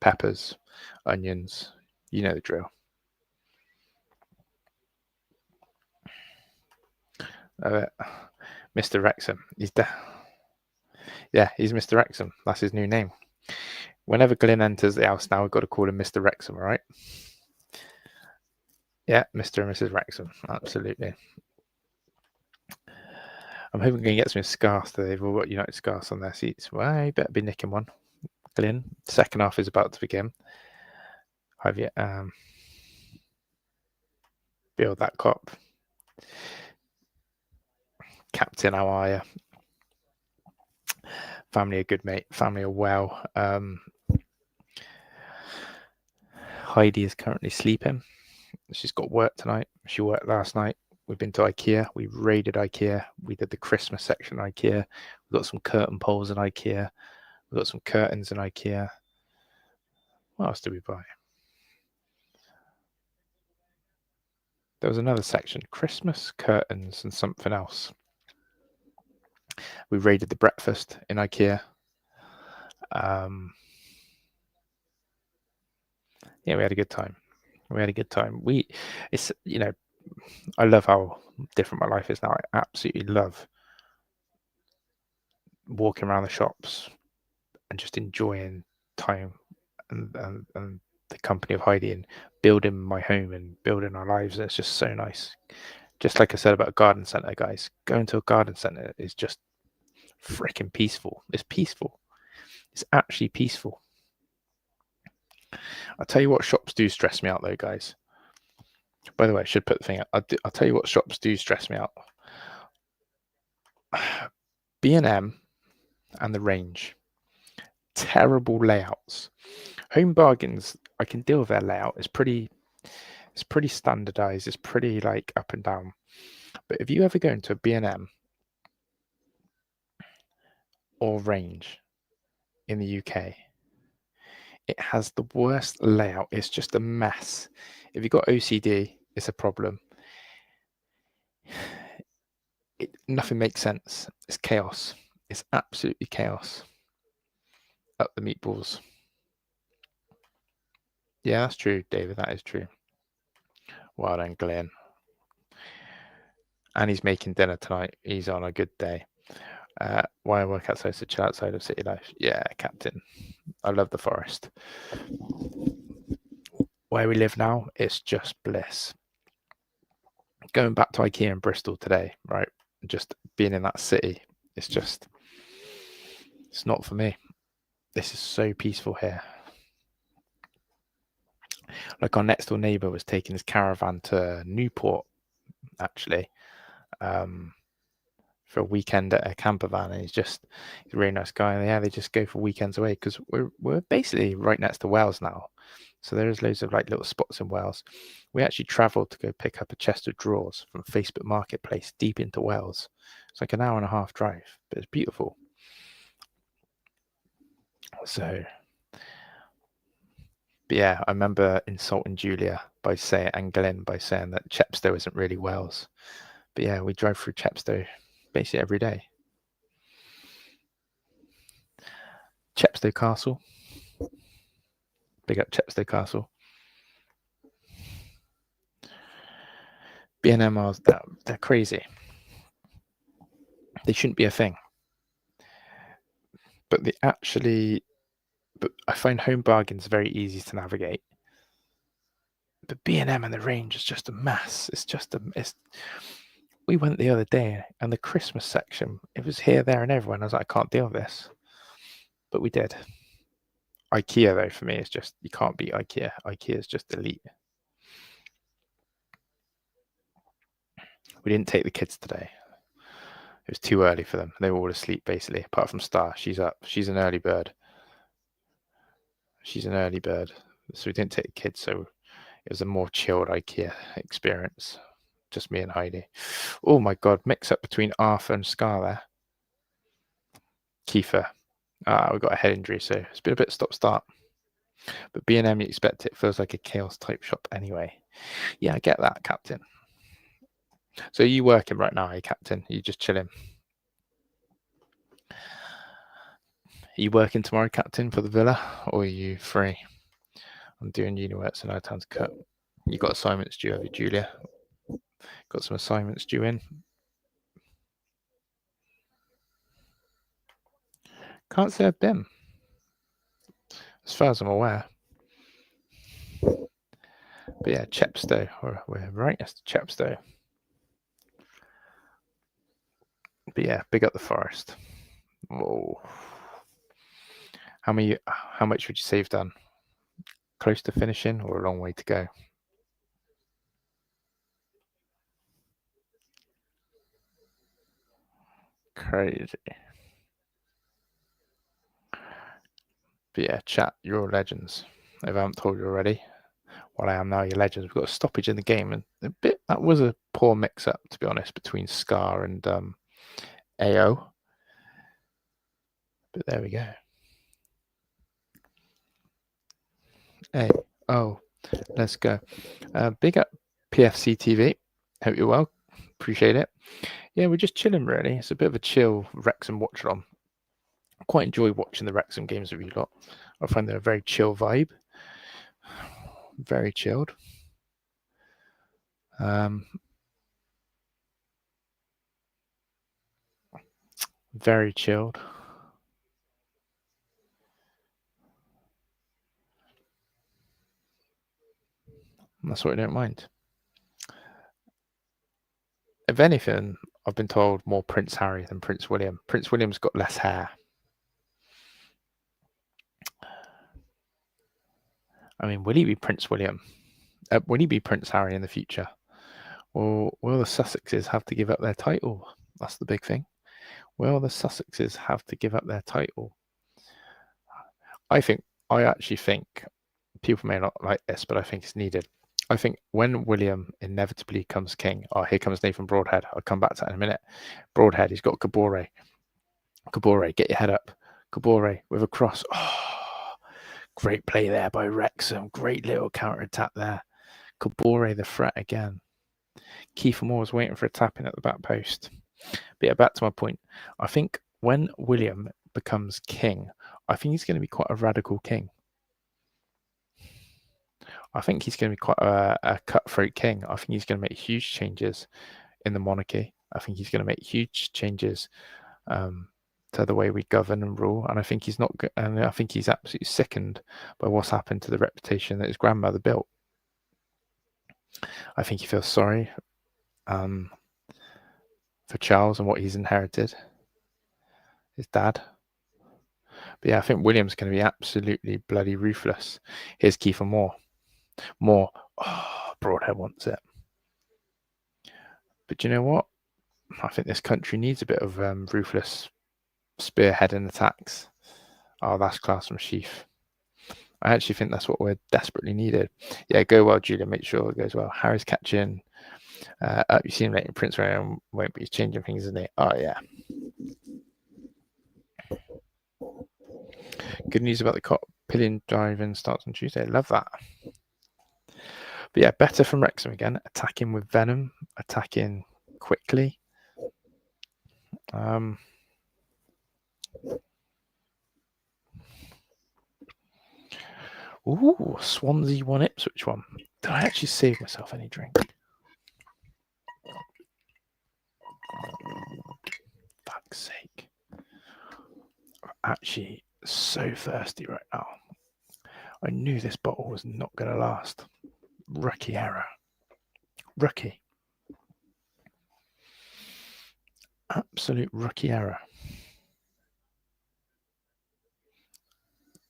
peppers, onions. You know the drill. Mr. Wrexham. He's Mr. Wrexham. That's his new name. Whenever Glyn enters the house now, we've got to call him Mr. Wrexham, all right? Yeah, Mr. and Mrs. Wrexham. Absolutely. I'm hoping we can get some scarves today. They've all got United scarves on their seats. Well, you better be nicking one. Glyn, second half is about to begin. Have you build that cop? Captain, how are you? Family are good, mate. Family are well. Heidi is currently sleeping. She's got work tonight. She worked last night. We've been to IKEA. We raided IKEA. We did the Christmas section in IKEA. We've got some curtain poles in IKEA. We've got some curtains in IKEA. What else did we buy? There was another section, Christmas, curtains, and something else. We raided the breakfast in IKEA. Yeah, we had a good time. It's I love how different my life is now. I absolutely love walking around the shops and just enjoying time and the company of Heidi and building my home and building our lives. It's just so nice. Just like I said about a garden centre, guys, going to a garden centre is just freaking peaceful. It's peaceful. It's actually peaceful. I'll tell you what shops do stress me out though, guys. By the way, I should put the thing out. I'll tell you what shops do stress me out. B&M and the Range. Terrible layouts. Home Bargains, I can deal with their layout. It's pretty standardized. It's pretty like up and down. But if you ever go into a B&M or Range in the UK, it has the worst layout. It's just a mess. If you've got OCD, it's a problem. Nothing makes sense. It's chaos. It's absolutely chaos. Up the meatballs. Yeah, that's true, David. That is true. Well done, Glenn. And he's making dinner tonight. He's on a good day. Why I work outside to chill outside of city life? Yeah, Captain. I love the forest. Where we live now, it's just bliss. Going back to IKEA in Bristol today, right? Just being in that city, it's not for me. This is so peaceful here. Like our next door neighbour was taking his caravan to Newport, actually, for a weekend at a camper van, and he's a really nice guy. And yeah, they just go for weekends away because we're basically right next to Wales now, so there's loads of like little spots in Wales. We actually travelled to go pick up a chest of drawers from Facebook Marketplace deep into Wales. It's like an hour and a half drive, but it's beautiful. So, but yeah, I remember insulting Julia and Glenn by saying that Chepstow isn't really Wales. But yeah, we drive through Chepstow basically every day. Chepstow Castle. Big up Chepstow Castle. B&M, they're crazy. They shouldn't be a thing. But I find Home Bargains very easy to navigate. But B&M and the Range is just a mess. We went the other day and the Christmas section, it was here, there and everywhere. And I was like, I can't deal with this. But we did. IKEA though, for me, is just, you can't beat IKEA. IKEA is just elite. We didn't take the kids today. It was too early for them. They were all asleep basically, apart from Star. She's up. She's an early bird. So we didn't take the kids. So it was a more chilled IKEA experience. Just me and Heidi. Oh my God, mix up between Arthur and Scar there. Kiefer. We got a head injury, so it's been a bit stop-start. But B&M, you expect it. Feels like a chaos type shop anyway. Yeah, I get that, Captain. So are you working right now, Captain? Are you just chilling? Are you working tomorrow, Captain, for the Villa? Or are you free? I'm doing uni work, so no time to cut. You got assignments due, have you, Julia? Got some assignments due in? Can't say I've been, as far as I'm aware. But yeah, Chepstow. We're right next to Chepstow. But yeah, big up the Forest. Whoa. How much would you say you've done? Close to finishing or a long way to go? Crazy. But yeah, chat, you're all legends. If I haven't told you already, well, I am now, your legends. We've got a stoppage in the game, and that was a poor mix-up, to be honest, between Scar and AO. But there we go. Hey, oh, let's go. Big up PFC TV. Hope you're well. Appreciate it. Yeah, we're just chilling, really. It's a bit of a chill Wrexham watch on. I quite enjoy watching the Wrexham games with you lot. I find they're a very chill vibe. Very chilled. Very chilled. That's what I don't mind. If anything, I've been told more Prince Harry than Prince William. Prince William's got less hair. I mean, will he be Prince William? Will he be Prince Harry in the future? Or will the Sussexes have to give up their title? That's the big thing. Will the Sussexes have to give up their title? I actually think people may not like this, but I think it's needed. I think when William inevitably comes king, here comes Nathan Broadhead. I'll come back to that in a minute. Broadhead, he's got Kabore. Kabore, get your head up. Kabore with a cross. Oh, great play there by Wrexham. Great little counter attack there. Kabore, the threat again. Kiefer Moore was waiting for a tap in at the back post. But yeah, back to my point. I think when William becomes king, I think he's going to be quite a radical king. I think he's going to be quite a cutthroat king. I think he's going to make huge changes in the monarchy. I think he's going to make huge changes to the way we govern and rule. And I think he's not. And I think he's absolutely sickened by what's happened to the reputation that his grandmother built. I think he feels sorry for Charles and what he's inherited, his dad. But yeah, I think William's going to be absolutely bloody ruthless. Here's Kiefer Moore. Moore. Oh, Broadhead wants it. But you know what? I think this country needs a bit of ruthless spearheading attacks. Oh, that's class from Sheaf. I actually think that's what we're desperately needed. Yeah, go well, Julia. Make sure it goes well. Harry's catching. You see him letting Prince William won't be changing things, isn't it? Oh, yeah. Good news about the cop pillion driving starts on Tuesday. Love that. But yeah, better from Wrexham again. Attacking with venom. Attacking quickly. Ooh, Swansea 1 Ipswich 1. Did I actually save myself any drink? Fuck's sake. I'm actually so thirsty right now. I knew this bottle was not going to last. Rookie error. Rookie. Absolute rookie error.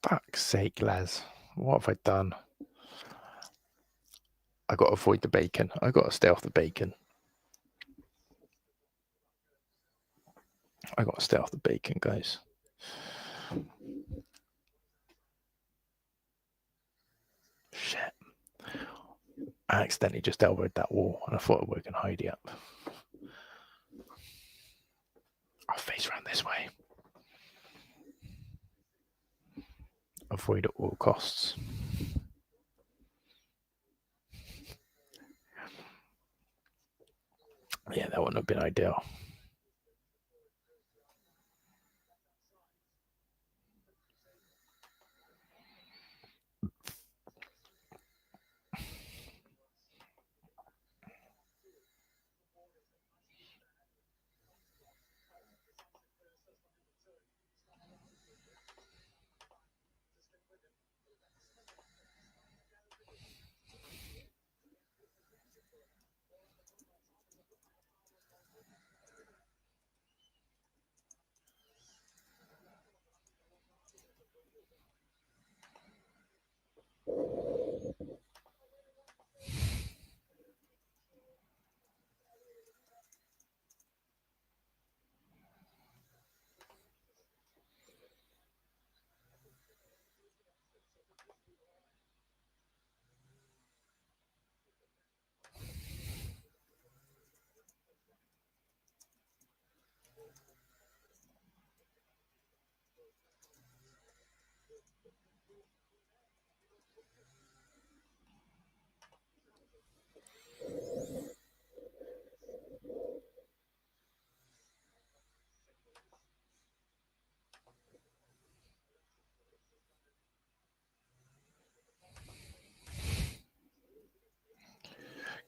Fuck's sake, Les. What have I done? I got to avoid the bacon. I got to stay off the bacon. I got to stay off the bacon, guys. Shit. I accidentally just elbowed that wall and I thought I woke Heidi up. I'll face around this way. Avoid at all costs. Yeah, that wouldn't have been ideal.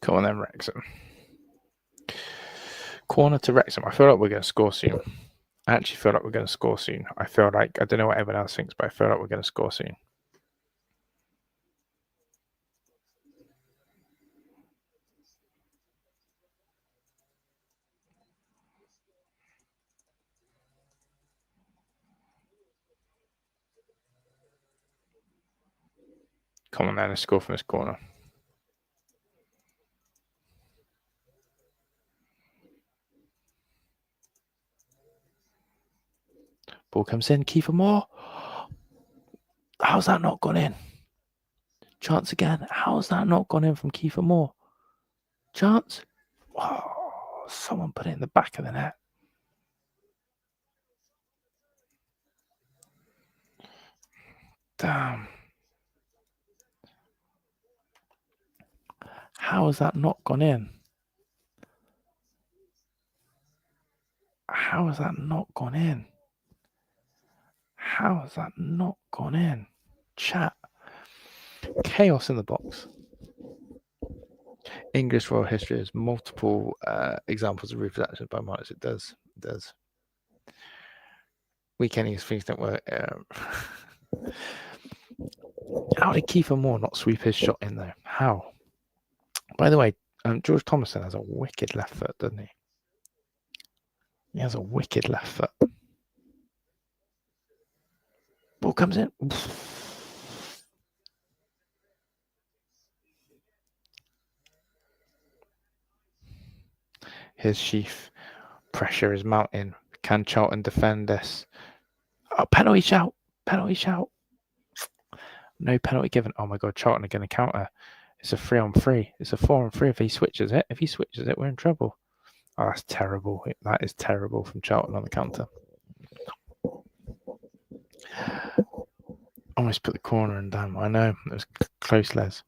Come on then, Wrexham. Corner to Wrexham. I feel like we're going to score soon. I actually feel like we're going to score soon. I feel like, I don't know what everyone else thinks, but I feel like we're going to score soon. Come on then, let's score from this corner. Ball comes in, Kiefer Moore. How's that not gone in? Chance again. How's that not gone in from Kiefer Moore? Chance. Oh, someone put it in the back of the net. Damn. How has that not gone in? How has that not gone in? How has that not gone in? Chat. Chaos in the box. English royal history has multiple examples of reproduction by minors. It does. It does. Weekending things don't work. How did Kiefer Moore not sweep his shot in there? How? By the way, George Thomason has a wicked left foot, doesn't he? He has a wicked left foot. Ball comes in. Here's Sheaf. Pressure is mounting. Can Charlton defend this? Oh, penalty shout. Penalty shout. No penalty given. Oh my God, Charlton are going to counter. It's a 3-on-3. It's a 4-on-3 if he switches it. If he switches it, we're in trouble. Oh, that's terrible. That is terrible from Charlton on the counter. Almost put the corner in, damn. I know. It was close, Les.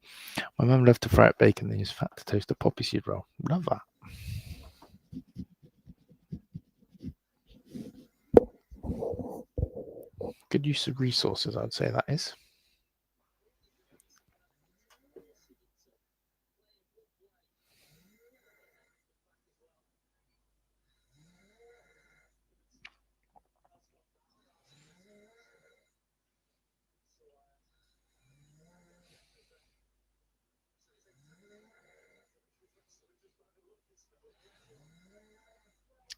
My mum loved to fry up bacon and use fat to toast a poppy seed roll. Love that. Good use of resources, I'd say that is.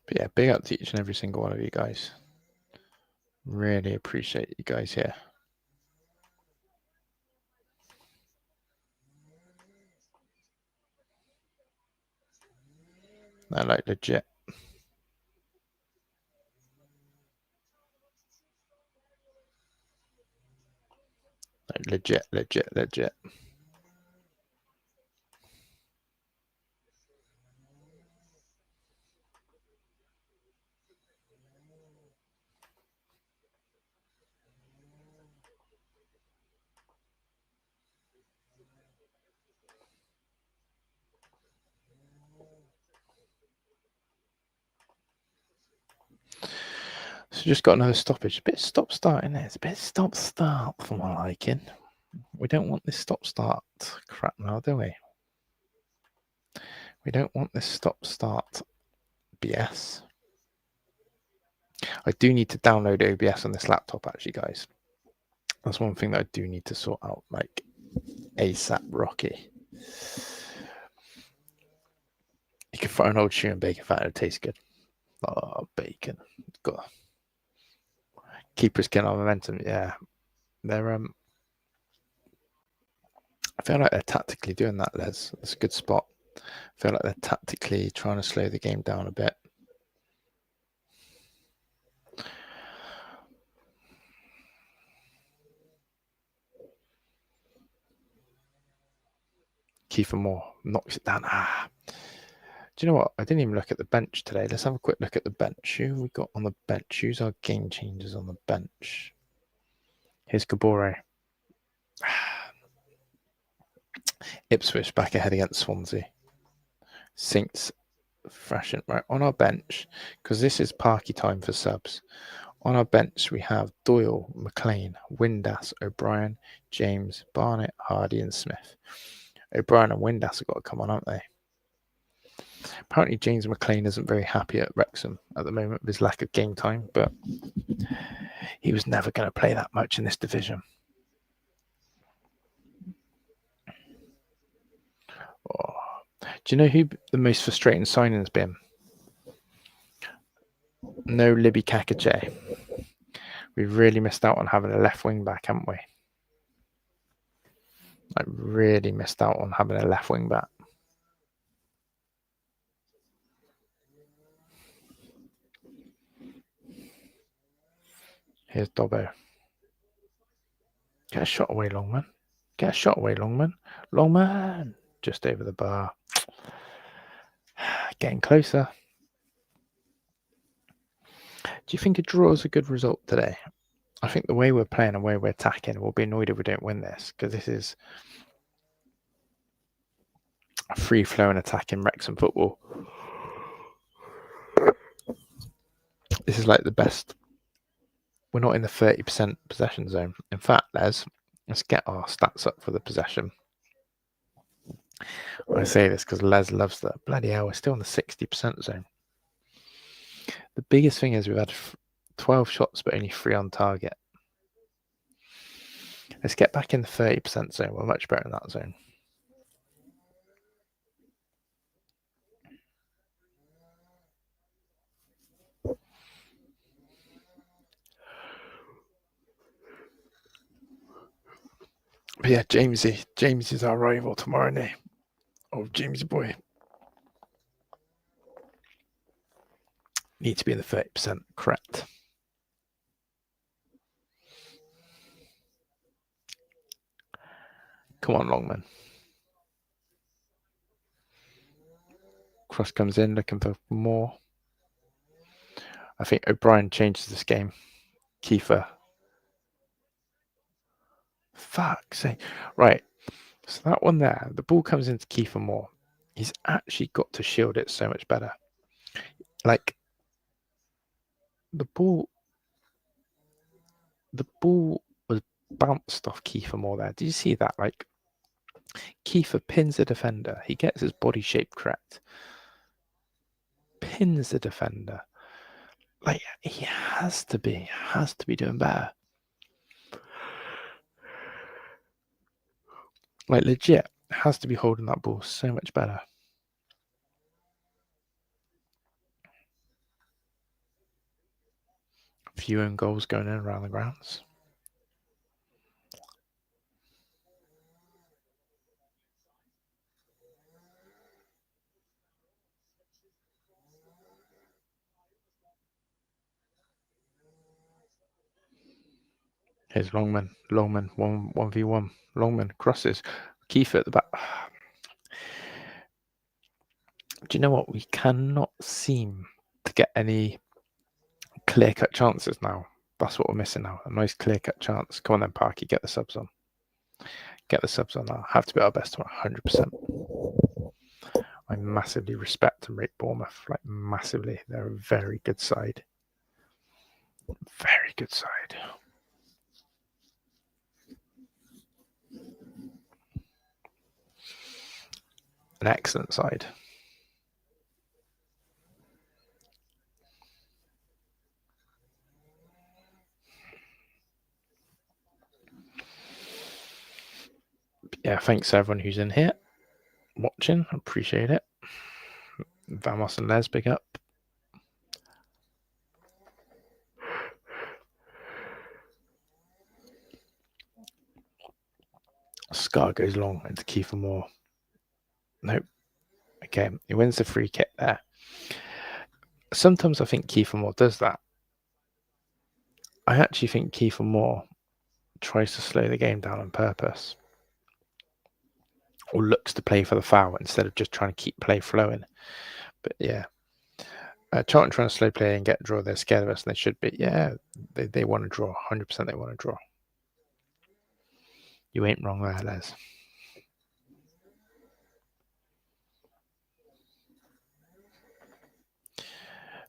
But yeah, big up to each and every single one of you guys. Really appreciate you guys here. No, like legit. Like legit. So just got another stoppage. A bit stop-start in there. It's a bit stop-start for my liking. We don't want this stop-start crap now, do we? We don't want this stop-start BS. I do need to download OBS on this laptop, actually, guys. That's one thing that I do need to sort out, like ASAP Rocky. You can fry an old shoe and bacon fat, it tastes good. Oh, bacon. Got keepers can have momentum. Yeah, they're feel like they're tactically doing that, Les. That's a good spot. I feel like they're tactically trying to slow the game down a bit. Kiefer Moore knocks it down. Do you know what? I didn't even look at the bench today. Let's have a quick look at the bench. Who have we got on the bench? Who's our game changers on the bench? Here's Kabore. Ipswich back ahead against Swansea. Saints fashion. Right, on our bench, because this is Parky time for subs. On our bench, we have Doyle, McLean, Windass, O'Brien, James, Barnett, Hardy, and Smith. O'Brien and Windass have got to come on, aren't they? Apparently, James McLean isn't very happy at Wrexham at the moment with his lack of game time, but he was never going to play that much in this division. Oh. Do you know who the most frustrating signing has been? No Libby Kakache. We've really missed out on having a left wing back, haven't we? I really missed out on having a left wing back. Here's Dobbo. Get a shot away, Longman. Get a shot away, Longman. Longman! Just over the bar. Getting closer. Do you think a draw is a good result today? I think the way we're playing and the way we're attacking, we'll be annoyed if we don't win this, because this is a free-flowing attack in Wrexham football. This is like the best. We're not in the 30% possession zone. In fact, let's get our stats up for the possession. I say this because Les loves that. Bloody hell, we're still in the 60% zone. The biggest thing is we've had 12 shots, but only 3 on target. Let's get back in the 30% zone. We're much better in that zone. But yeah, Jamesy. James is our rival tomorrow night. Oh, Jamesy boy. Need to be in the 30%. Correct. Come on, Longman. Cross comes in, looking for more. I think O'Brien changes this game. Kiefer. Fuck's sake. Right. So that one there, the ball comes into Kiefer Moore. He's actually got to shield it so much better. Like, the ball was bounced off Kiefer Moore there. Did you see that? Like, Kiefer pins the defender. He gets his body shape correct. Pins the defender. Like, he has to be doing better. Like, legit, has to be holding that ball so much better. A few own goals going in around the grounds. Here's Longman, 1v1. Longman crosses. Kiefer at the back. Do you know what? We cannot seem to get any clear-cut chances now. That's what we're missing now. A nice clear-cut chance. Come on then, Parky. Get the subs on. Get the subs on now. Have to be our best one, 100%. I massively respect and rate Bournemouth. Like, massively. They're a very good side. Very good side. An excellent side. Yeah, thanks to everyone who's in here watching. I appreciate it. Vamos and Les, big up. Scar goes long into Kiefer Moore. Nope. Okay, he wins the free kick there. Sometimes I think Kiefer Moore does that. I actually think Kiefer Moore tries to slow the game down on purpose, or looks to play for the foul instead of just trying to keep play flowing. But yeah, Charlton trying to slow play and get a draw. They're scared of us, and they should be. Yeah, they want to draw. 100% they want to draw. You ain't wrong there, Les.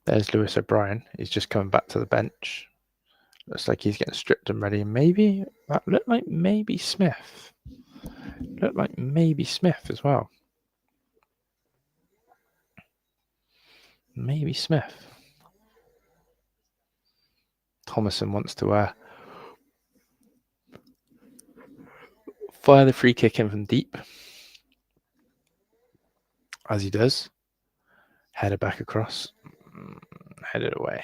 There's Lewis O'Brien. He's just coming back to the bench. Looks like he's getting stripped and ready. Maybe that looked like maybe Smith. Looked like maybe Smith as well. Maybe Smith. Thomason wants to fire the free kick in from deep. As he does. Header back across. Headed away.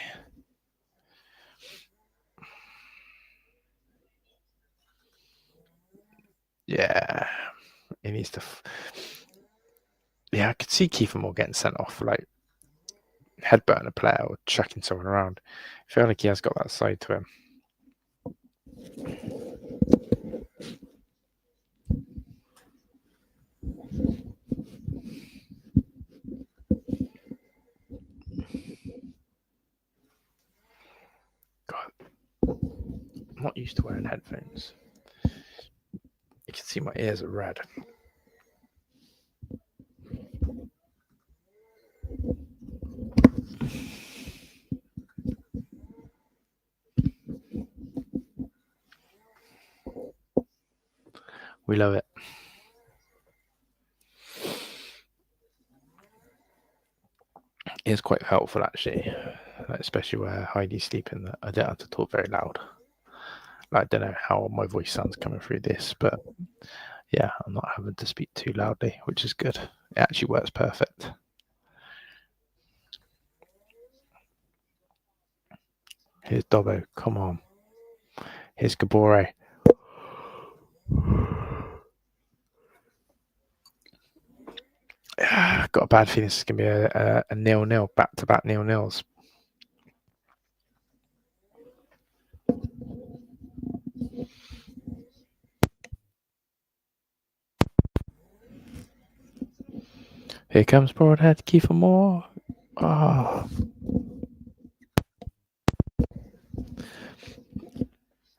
Yeah. He needs to... Yeah, I could see Kiefer Moore getting sent off, like headbutting a player or chucking someone around. I feel like he has got that side to him. God, I'm not used to wearing headphones. You can see my ears are red. We love it. It's quite helpful actually, especially where Heidi's sleeping. That I don't have to talk very loud. I don't know how my voice sounds coming through this, but yeah, I'm not having to speak too loudly, which is good. It actually works perfect. Here's Dobbo. Come on. Here's Gabore. Got a bad feeling this is going to be a 0-0, back-to-back 0-0s. Here comes Broadhead, Kiefer Moore. Oh.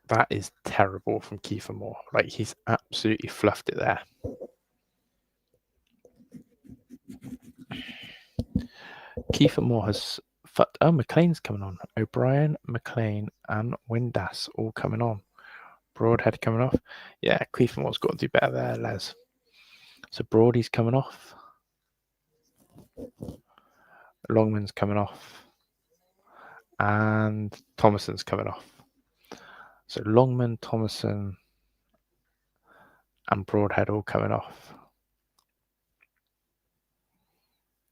That is terrible from Kiefer Moore. Like, he's absolutely fluffed it there. Kiefer Moore has... Oh, McLean's coming on. O'Brien, McLean, and Windass all coming on. Broadhead coming off. Yeah, Kiefer Moore's got to do better there, Les. So Broady's coming off. Longman's coming off. And Thomason's coming off. So Longman, Thomason, and Broadhead all coming off.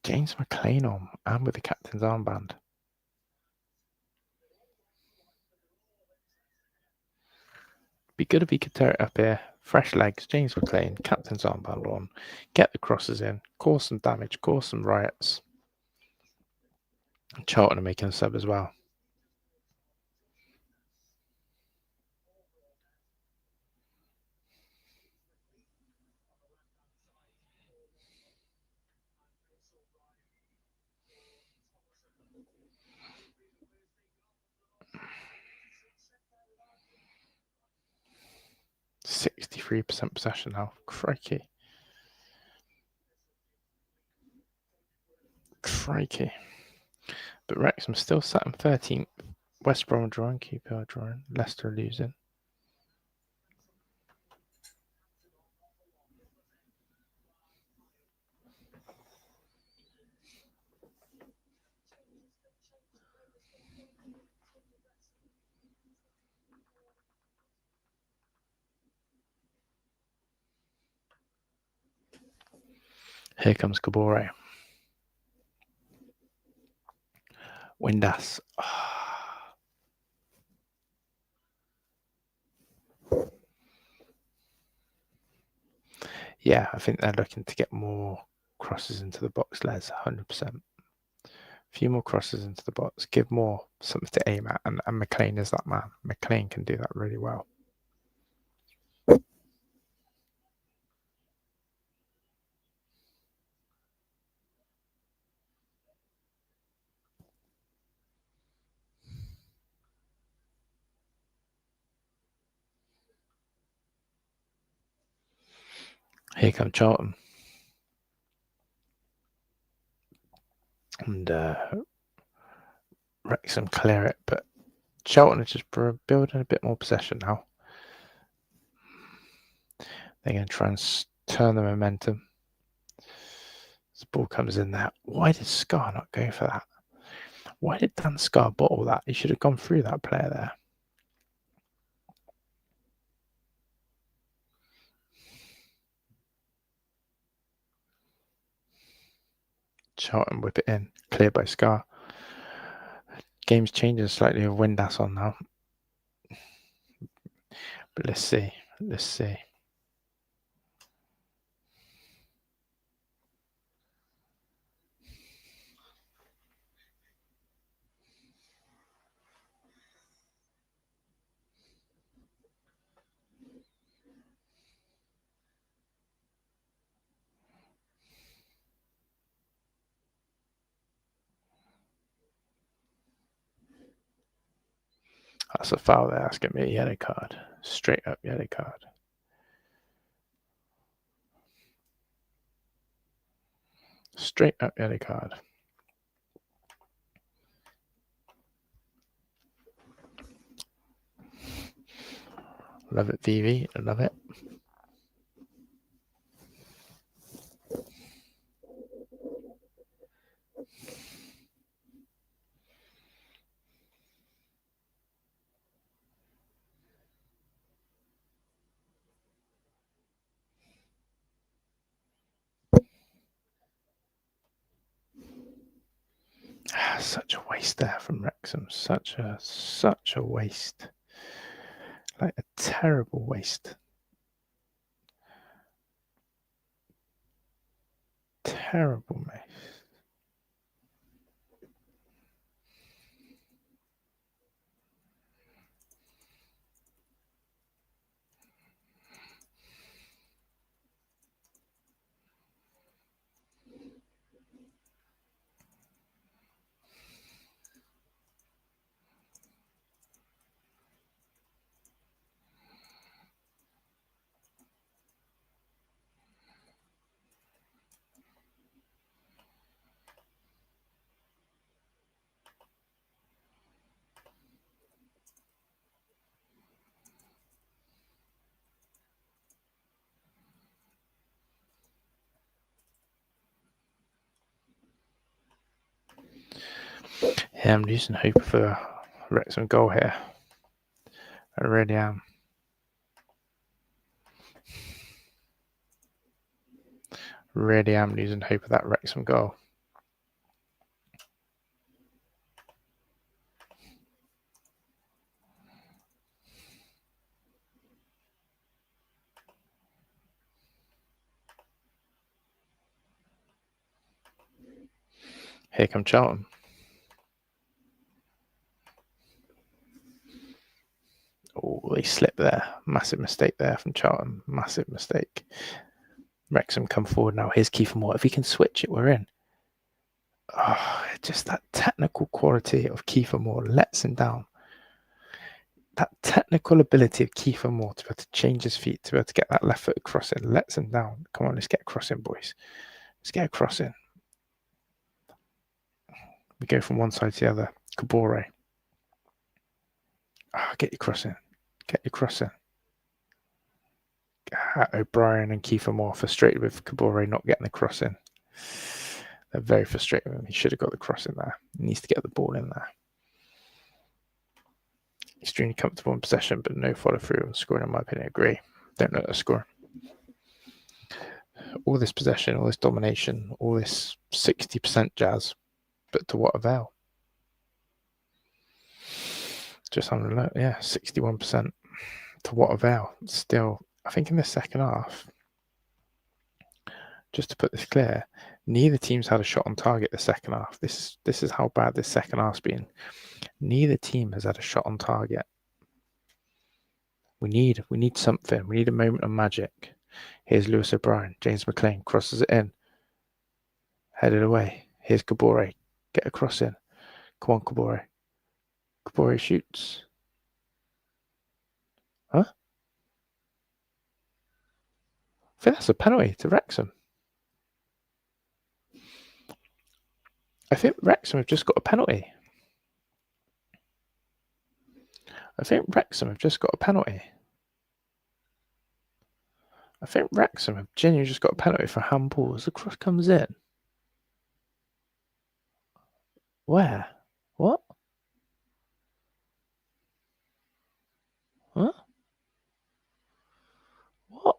James McLean on, and with the captain's armband. Be good if he could tear it up here. Fresh legs, James McLean, captain's armband on. Get the crosses in, cause some damage, cause some riots. And Charlton are making a sub as well. %63% possession now. Crikey. Crikey. But Wrexham still sat in 13th. West Brom drawing, QPR drawing, Leicester losing. Here comes Gabore. Windass. Yeah, I think they're looking to get more crosses into the box, Les, 100%. A few more crosses into the box, give more something to aim at, and McLean is that man. McLean can do that really well. Here comes Charlton. And Wrexham clear it, but Charlton are just building a bit more possession now. They're going to try and turn the momentum. This ball comes in there. Why did Scar not go for that? Why did Dan Scar bottle that? He should have gone through that player there. Charlton whip it in. Cleared by Scar. Game's changing slightly with Windass on now. But let's see. Let's see. That's a foul there. That's going to be a yellow card. Straight up yellow card. Straight up yellow card. Love it, VV. I love it. Such a waste there from Wrexham. Such a waste. Like a terrible waste. Terrible waste. Yeah, I'm losing hope for a Wrexham goal here. I really am. Really am losing hope of that Wrexham goal. Here come Charlton. Oh, they slipped there. Massive mistake there from Charlton. Massive mistake. Wrexham come forward now. Here's Kiefer Moore. If he can switch it, we're in. Oh, just that technical quality of Kiefer Moore lets him down. That technical ability of Kiefer Moore to be able to change his feet, to be able to get that left foot crossing, lets him down. Come on, let's get a crossing, boys. Let's get a crossing. We go from one side to the other. Kabore. Get your crossing. Get your crossing. O'Brien and Kiefer Moore frustrated with Kabore not getting the crossing. They're very frustrated with him. He should have got the crossing there. He needs to get the ball in there. Extremely comfortable in possession, but no follow through on scoring, in my opinion. I agree. Don't know how to score. All this possession, all this domination, all this 60% jazz, but to what avail? Just on the look, yeah, 61%. To what avail? Still, I think in the second half, just to put this clear, neither team's had a shot on target the second half. This is how bad this second half's been. Neither team has had a shot on target. We need something. We need a moment of magic. Here's Lewis O'Brien. James McLean crosses it in. Headed away. Here's Kabore. Get a cross in. Come on, Kabore. Kabore shoots. Huh? I think that's a penalty to Wrexham. I think Wrexham have just got a penalty. I think Wrexham have genuinely just got a penalty for handball as the cross comes in. Where? What? Huh? What?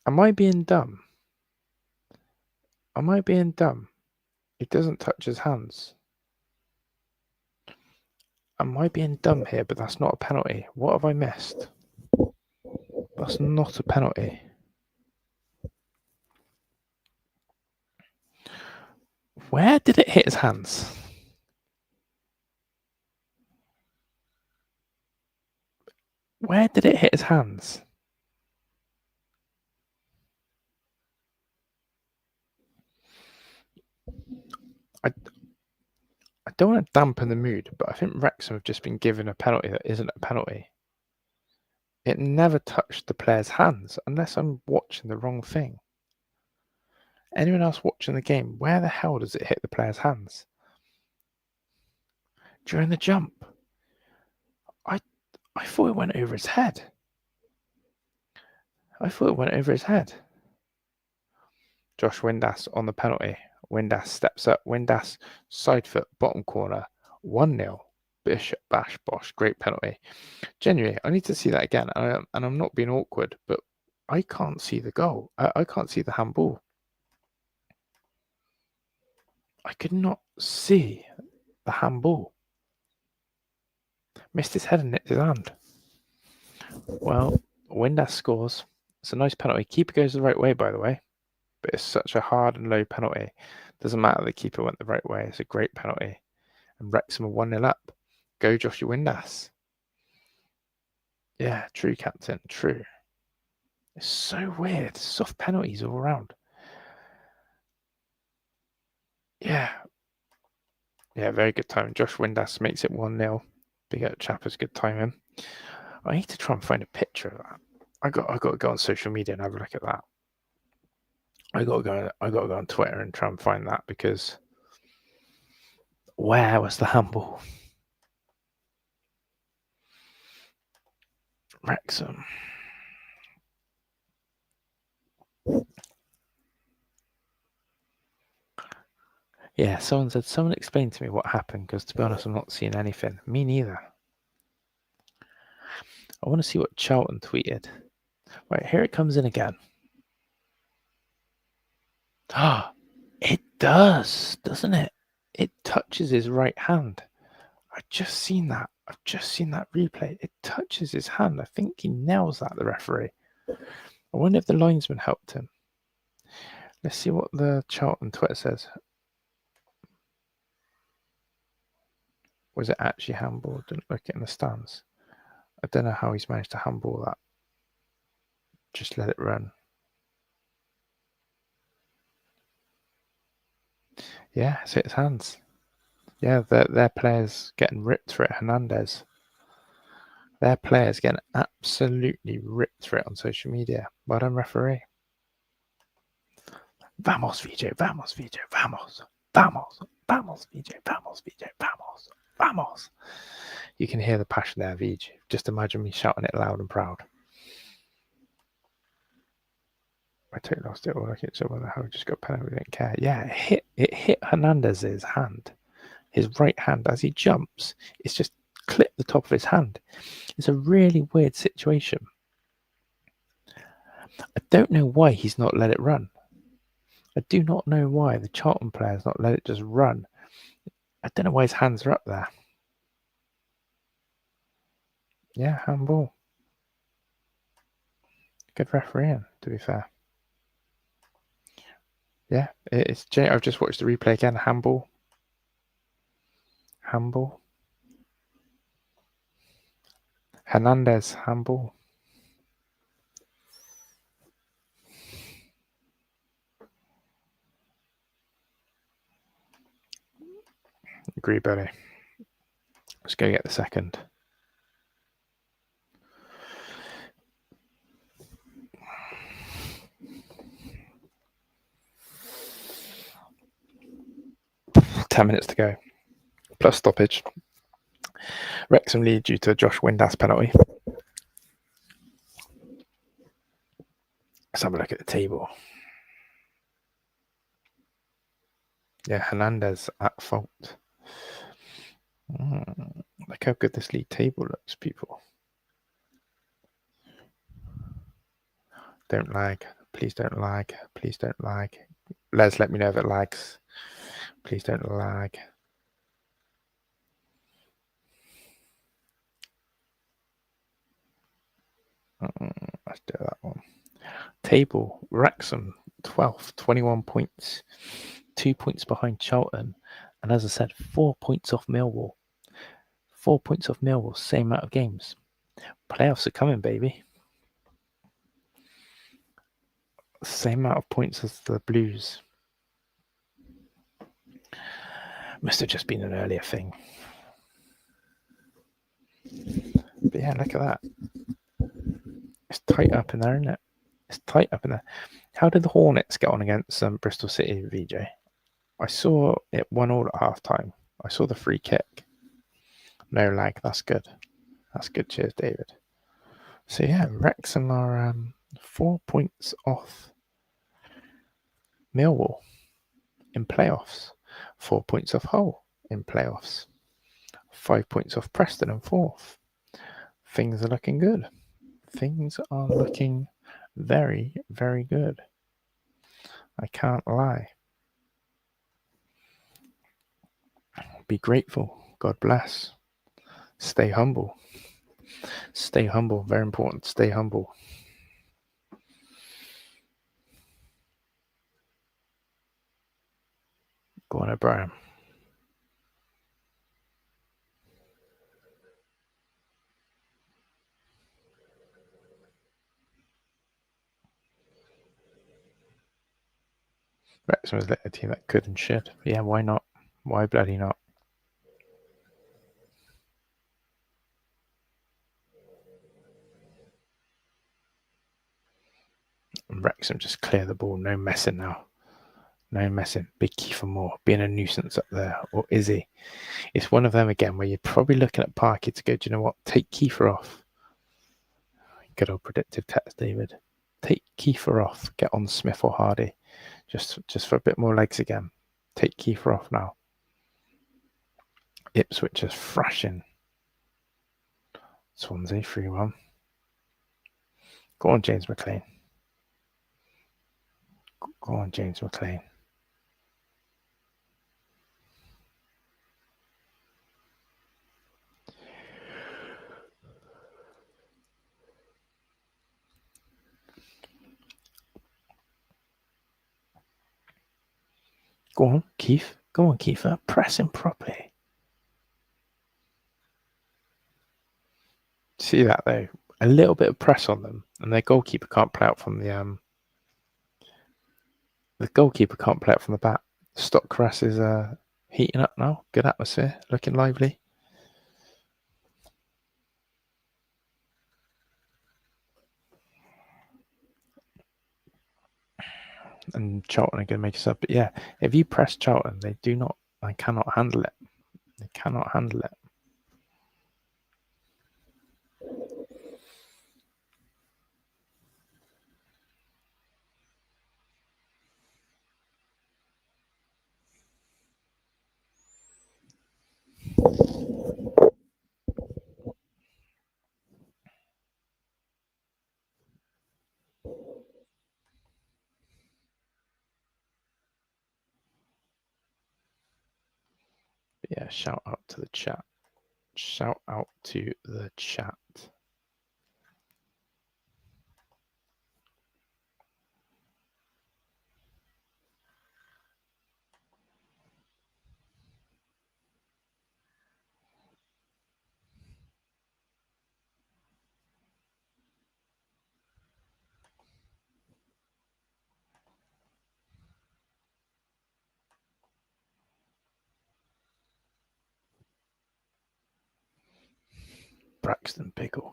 Am I being dumb? It doesn't touch his hands. Am I being dumb here? But that's not a penalty. What have I missed? That's not a penalty. Where did it hit his hands? Where did it hit his hands? I don't want to dampen the mood, but I think Wrexham have just been given a penalty that isn't a penalty. It never touched the player's hands, unless I'm watching the wrong thing. Anyone else watching the game, where the hell does it hit the player's hands? During the jump. I thought it went over his head. Josh Windass on the penalty. Windass steps up. Windass side foot, bottom corner. 1-0. Bishop, bash, bosh. Great penalty. Genuinely, I need to see that again. And I'm not being awkward, but I can't see the goal. I can't see the handball. I could not see the handball. Missed his head and nicked his hand. Well, Windass scores. It's a nice penalty. Keeper goes the right way, by the way. But it's such a hard and low penalty. Doesn't matter the keeper went the right way. It's a great penalty. And Wrexham are 1-0 up. Go Joshua Windass. Yeah, true, captain. True. It's so weird. Soft penalties all around. Yeah. Yeah, very good timing. Josh Windass makes it 1-0. Big up Chappers, good timing. I need to try and find a picture of that. I got to go on social media and have a look at that. I got to go on Twitter and try and find that, because where was the handball? Wrexham. Yeah, someone explained to me what happened, because to be honest, I'm not seeing anything. Me neither. I want to see what Charlton tweeted. Right, here it comes in again. Ah, it does, doesn't it? It touches his right hand. I've just seen that replay. It touches his hand. I think he nails that, the referee. I wonder if the linesman helped him. Let's see what the Charlton Twitter says. Was it actually handball? Didn't look it in the stands. I don't know how he's managed to handball that. Just let it run. Yeah, it's hit his hands. Yeah, their players getting ripped for it. Hernandez. Their players getting absolutely ripped for it on social media. Well done, referee. Vamos, VJ. Vamos, VJ. Vamos. Vamos. Vamos, VJ. Vamos, VJ. Vamos. Vamos. You can hear the passion there, VJ. Just imagine me shouting it loud and proud. I totally lost it. Or I can't whether how just got penalty. We didn't care. Yeah, it hit Hernandez's hand, his right hand, as he jumps. It's just clipped the top of his hand. It's a really weird situation. I don't know why he's not let it run. I do not know why the Charlton player's not let it just run. I don't know why his hands are up there. Yeah, handball. Good refereeing, to be fair. Yeah, it's Jay. I've just watched the replay again. Handball. Handball. Hernandez, handball. Agree, buddy. Let's go get the second. Ten minutes to go. Plus stoppage. Wrexham lead due to a Josh Windass penalty. Let's have a look at the table. Yeah, Hernandez at fault. Look how good this league table looks, people. Don't lag. Please don't lag. Please don't lag. Les, let me know if it lags. Please don't lag. Let's do that one. Table, Wrexham, 12th, 21 points. 2 points behind Charlton. And as I said, 4 points off Millwall. 4 points off Millwall, same amount of games. Playoffs are coming, baby. Same amount of points as the Blues. Must have just been an earlier thing. But yeah, look at that. It's tight up in there, isn't it? It's tight up in there. How did the Hornets get on against Bristol City, VJ? I saw it 1-1 at half time. I saw the free kick. No lag. That's good. That's good. Cheers, David. So yeah, Wrexham are 4 points off Millwall in playoffs. 4 points off Hull in playoffs. 5 points off Preston in fourth. Things are looking good. Things are looking very, very good. I can't lie. Be grateful. God bless. Stay humble. Stay humble. Very important. Stay humble. Go on, O'Brien. Wrexham was a team that could and should. Yeah, why not? Why bloody not? And Wrexham just clear the ball. No messing now. No messing. Big Kiefer Moore being a nuisance up there. Or is he? It's one of them again where you're probably looking at Parky to go, do you know what? Take Kiefer off. Good old predictive text, David. Take Kiefer off. Get on Smith or Hardy. Just for a bit more legs again. Take Kiefer off now. Ipswich is thrashing. Swansea 3-1. Go on, James McLean. Go on, James McLean. Go on, Keith. Go on, Kiefer. Press him properly. See that though? A little bit of press on them, and their goalkeeper can't play out from the goalkeeper can't play out from the back. STōK Cae Ras is heating up now. Good atmosphere, looking lively. And Charlton are going to make us up. But yeah, if you press Charlton, they cannot handle it. They cannot handle it. But yeah, shout out to the chat. Shout out to the chat. Braxton Biggle.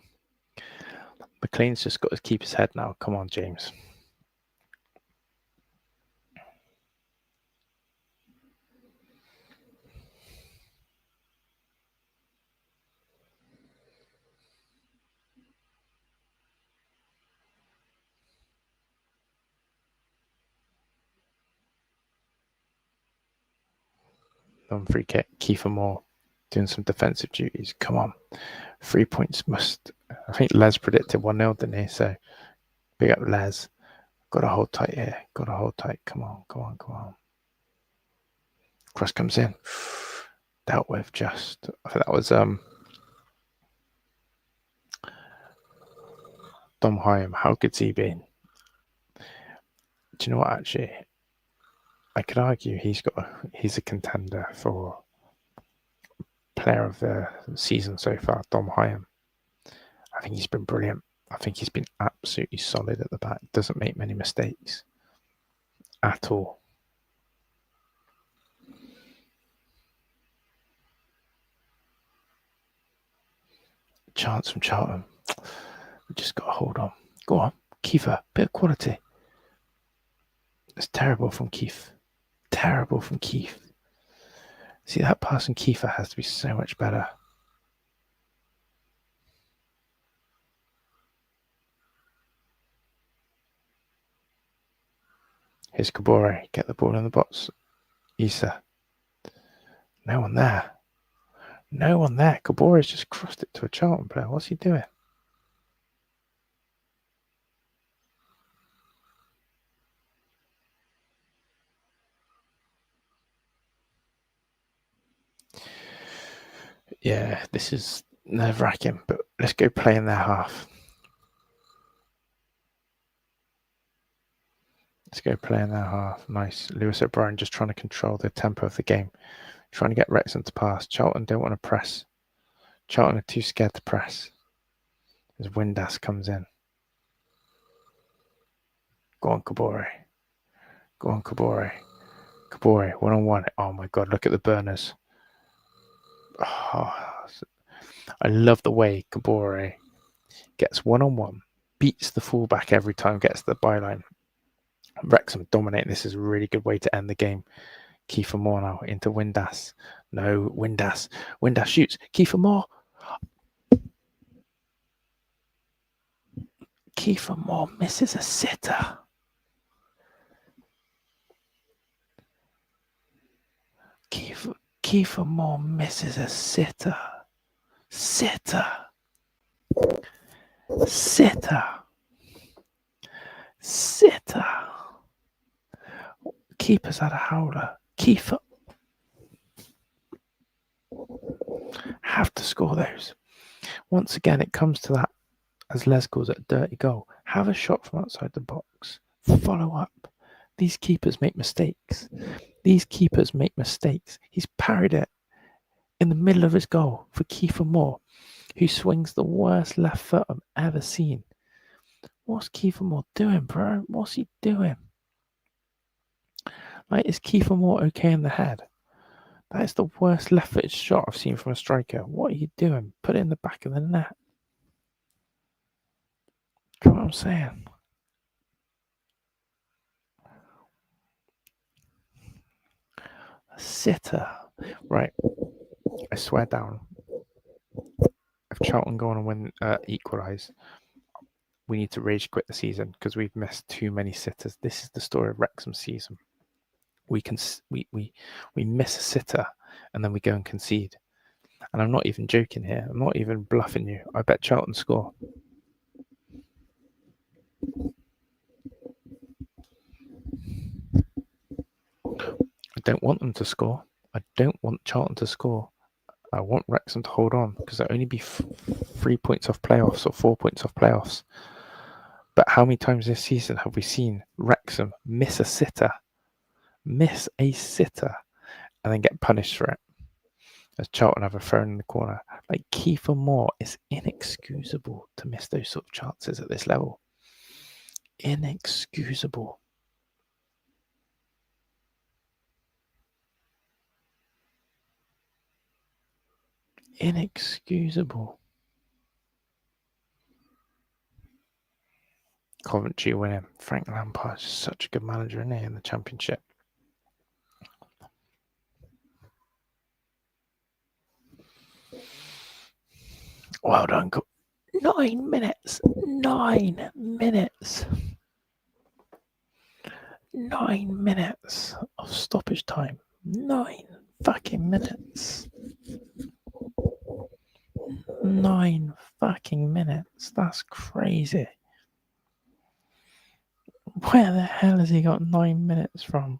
McLean's just got to keep his head now. Come on, James. On free kick, Kiefer Moore doing some defensive duties. Come on. 3 points must. I think Les predicted 1-0, didn't he? So big up Les. Got to hold tight here. Got to hold tight. Come on, come on, come on. Cross comes in. Dealt with just. I think that was Dom Hyam. How good's he been? Do you know what, actually? I could argue he's a contender for player of the season so far, Dom Hyam. I think he's been brilliant. I think he's been absolutely solid at the back. Doesn't make many mistakes at all. Chance from Charlton. We just got to hold on. Go on, Kiefer. Bit of quality. It's terrible from Keith. Terrible from Keith. See, that pass from Kiefer has to be so much better. Here's Kabore. Get the ball in the box. Issa. No one there. No one there. Kabore's just crossed it to a Charlton player. What's he doing? Yeah, this is nerve-wracking, but let's go play in their half. Let's go play in their half. Nice. Lewis O'Brien just trying to control the tempo of the game. Trying to get Wrexham to pass. Charlton don't want to press. Charlton are too scared to press. As Windass comes in. Go on, Kabore. Go on, Kabore. Kabore, one-on-one. Oh my God, look at the burners. Oh, I love the way Kabore gets one-on-one, beats the fullback every time, gets the byline. Wrexham dominate. This is a really good way to end the game. Kiefer Moore now into Windass. No, Windass. Windass shoots. Kiefer Moore. Kiefer Moore misses a sitter. Kiefer Moore misses a sitter. Sitter. Sitter. Sitter. Keeper's had a howler. Kiefer. Have to score those. Once again, it comes to that, as Les calls it, dirty goal. Have a shot from outside the box. Follow up. These keepers make mistakes. These keepers make mistakes. He's parried it in the middle of his goal for Kiefer Moore, who swings the worst left foot I've ever seen. What's Kiefer Moore doing, bro? What's he doing? Like, is Kiefer Moore okay in the head? That is the worst left-footed shot I've seen from a striker. What are you doing? Put it in the back of the net. You know what I'm saying? A sitter. Right. I swear down. If Charlton go on and win, equalise, we need to rage quit the season because we've missed too many sitters. This is the story of Wrexham's season. We miss a sitter and then we go and concede. And I'm not even joking here. I'm not even bluffing you. I bet Charlton score. I don't want them to score. I don't want Charlton to score. I want Wrexham to hold on because they'll only be 3 points off playoffs or 4 points off playoffs. But how many times this season have we seen Wrexham miss a sitter, and then get punished for it? As Charlton have a throw in the corner. Like, Kiefer Moore is inexcusable to miss those sort of chances at this level. Inexcusable. Inexcusable. Coventry winning. Frank Lampard is such a good manager, isn't he, in the Championship? Well done. 9 minutes. 9 minutes. 9 minutes of stoppage time. 9 fucking minutes. 9 fucking minutes. That's crazy. Where the hell has he got 9 minutes from?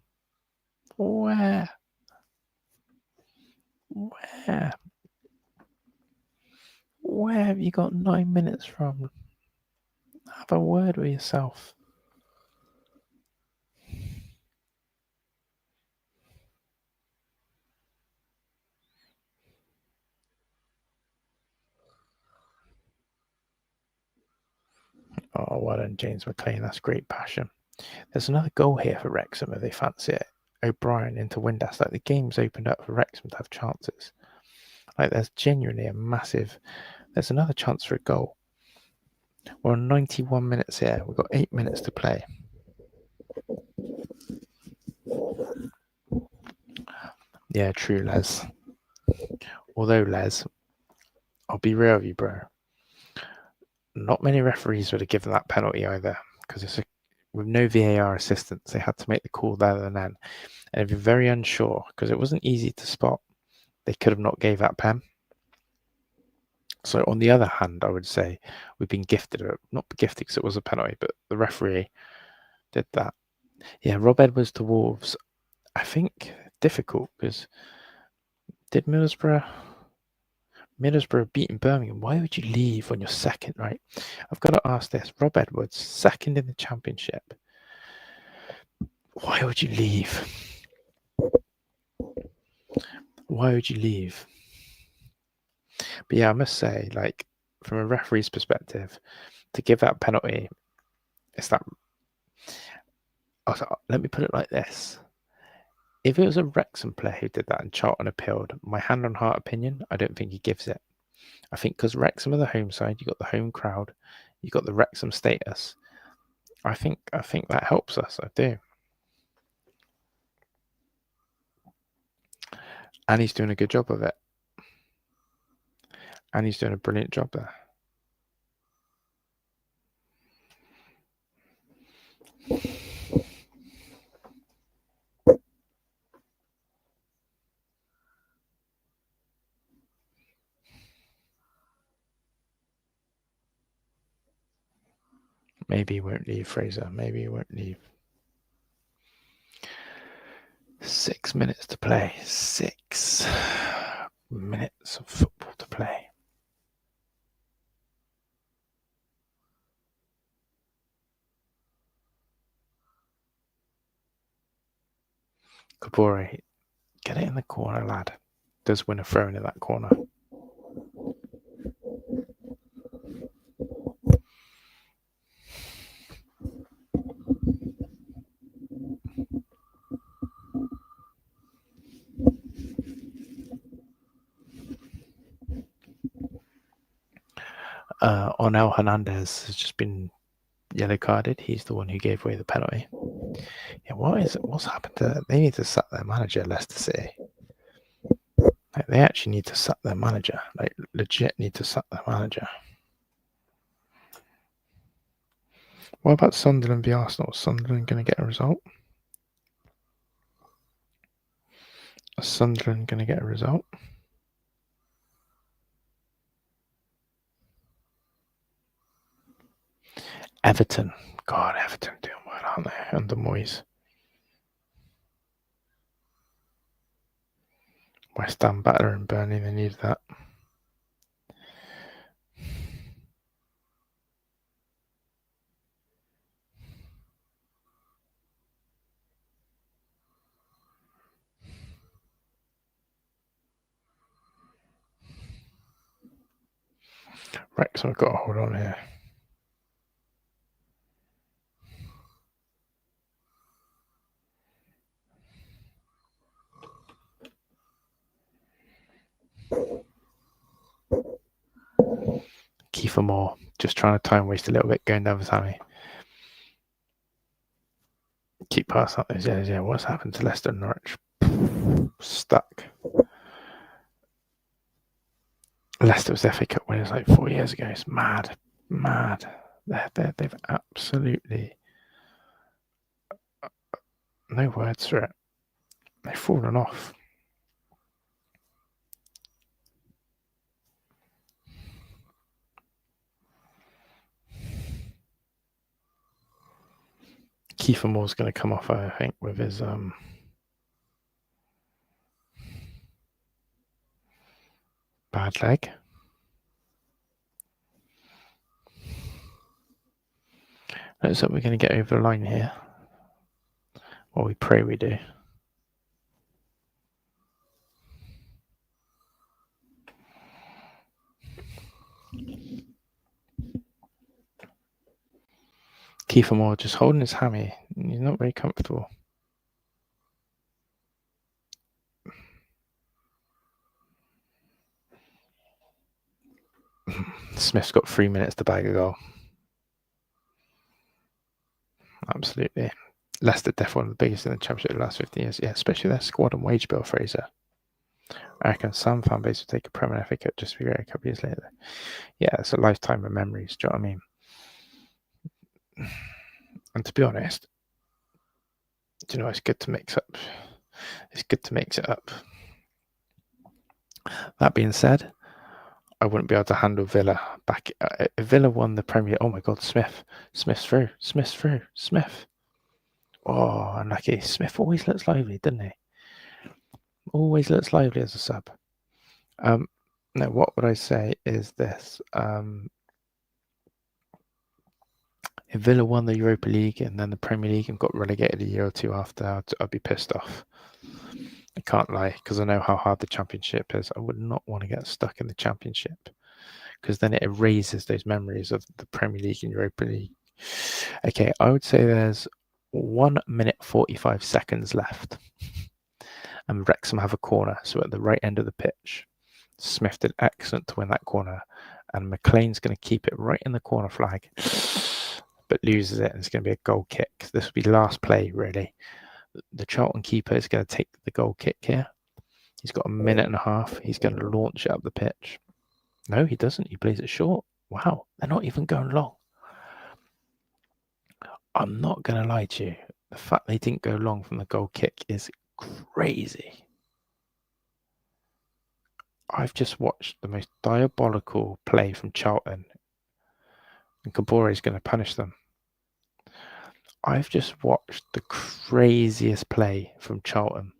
Where? Where have you got 9 minutes from? Have a word with yourself. Oh, well done, James McLean. That's great passion. There's another goal here for Wrexham if they fancy it. O'Brien into Windass. Like, the game's opened up for Wrexham to have chances. Like, there's genuinely a massive... There's another chance for a goal. We're on 91 minutes here. We've got 8 minutes to play. Yeah, true, Les. Although, Les, I'll be real with you, bro. Not many referees would have given that penalty either, because it's with no VAR assistance, they had to make the call there and then. And if you're very unsure, because it wasn't easy to spot, they could have not gave that pen. So on the other hand, I would say we've been gifted, not gifted because it was a penalty, but the referee did that. Yeah, Rob Edwards to Wolves. I think difficult because did Middlesbrough beating Birmingham? Why would you leave when you're second, right? I've got to ask this. Rob Edwards, second in the Championship. Why would you leave? Why would you leave? But yeah, I must say, like, from a referee's perspective, to give that penalty, it's that... Let me put it like this. If it was a Wrexham player who did that and Charlton appealed, my hand on heart opinion, I don't think he gives it. I think because Wrexham are the home side, you got the home crowd, you got the Wrexham status. I think that helps us. I do. And he's doing a good job of it. And he's doing a brilliant job there. Maybe he won't leave, Fraser. Maybe he won't leave. 6 minutes to play. 6 minutes of football to play. Kabore, get it in the corner, lad. Does win a throw in that corner. Onel Hernandez has just been yellow carded. He's the one who gave away the penalty. Yeah, what's happened to... They need to sack their manager, Leicester City. Like, they actually need to sack their manager. Like, legit need to sack their manager. What about Sunderland v Arsenal? Is Sunderland going to get a result? Is Sunderland going to get a result? Everton. God, Everton doing well, aren't they? Under Moyes. West Ham batter and Burnley, they need that. Wrexham have got to hold on here. Kiefer Moore, just trying to time waste a little bit going down for Sammy. Keep passing up those areas. Yeah, what's happened to Leicester and Norwich? Stuck. Leicester was FA Cup winners like 4 years ago. It's mad. They've absolutely no words for it. They've fallen off. Kiefer Moore's going to come off, I think, with his bad leg. Looks like we're going to get over the line here. Well, we pray we do. Kiefer Moore just holding his hammy. He's not very comfortable. Smith's got 3 minutes to bag a goal. Absolutely. Leicester definitely one of the biggest in the Championship in the last 15 years. Yeah, especially their squad and wage bill, Fraser. I reckon some fan base will take a Premier FA Cup just to be great a couple of years later. Yeah, it's a lifetime of memories. Do you know what I mean? And to be honest, do you know, it's good to mix up. It's good to mix it up. That being said, I wouldn't be able to handle Villa back. If Villa won the Premier, oh my God, Smith's through. Oh, unlucky. Smith always looks lively, doesn't he? Always looks lively as a sub. No, what would I say is this. If Villa won the Europa League and then the Premier League and got relegated a year or two after, I'd be pissed off. I can't lie, because I know how hard the Championship is. I would not want to get stuck in the Championship, because then it erases those memories of the Premier League and Europa League. Okay, I would say there's 1 minute 45 seconds left. And Wrexham have a corner, so at the right end of the pitch. Smith did excellent to win that corner, and McLean's going to keep it right in the corner flag, but loses it, and it's going to be a goal kick. This will be last play, really. The Charlton keeper is going to take the goal kick here. He's got 1.5 minutes. He's going to launch it up the pitch. No, he doesn't. He plays it short. Wow, they're not even going long. I'm not going to lie to you. The fact they didn't go long from the goal kick is crazy. I've just watched the most diabolical play from Charlton, and Kabore is going to punish them. I've just watched the craziest play from Charlton.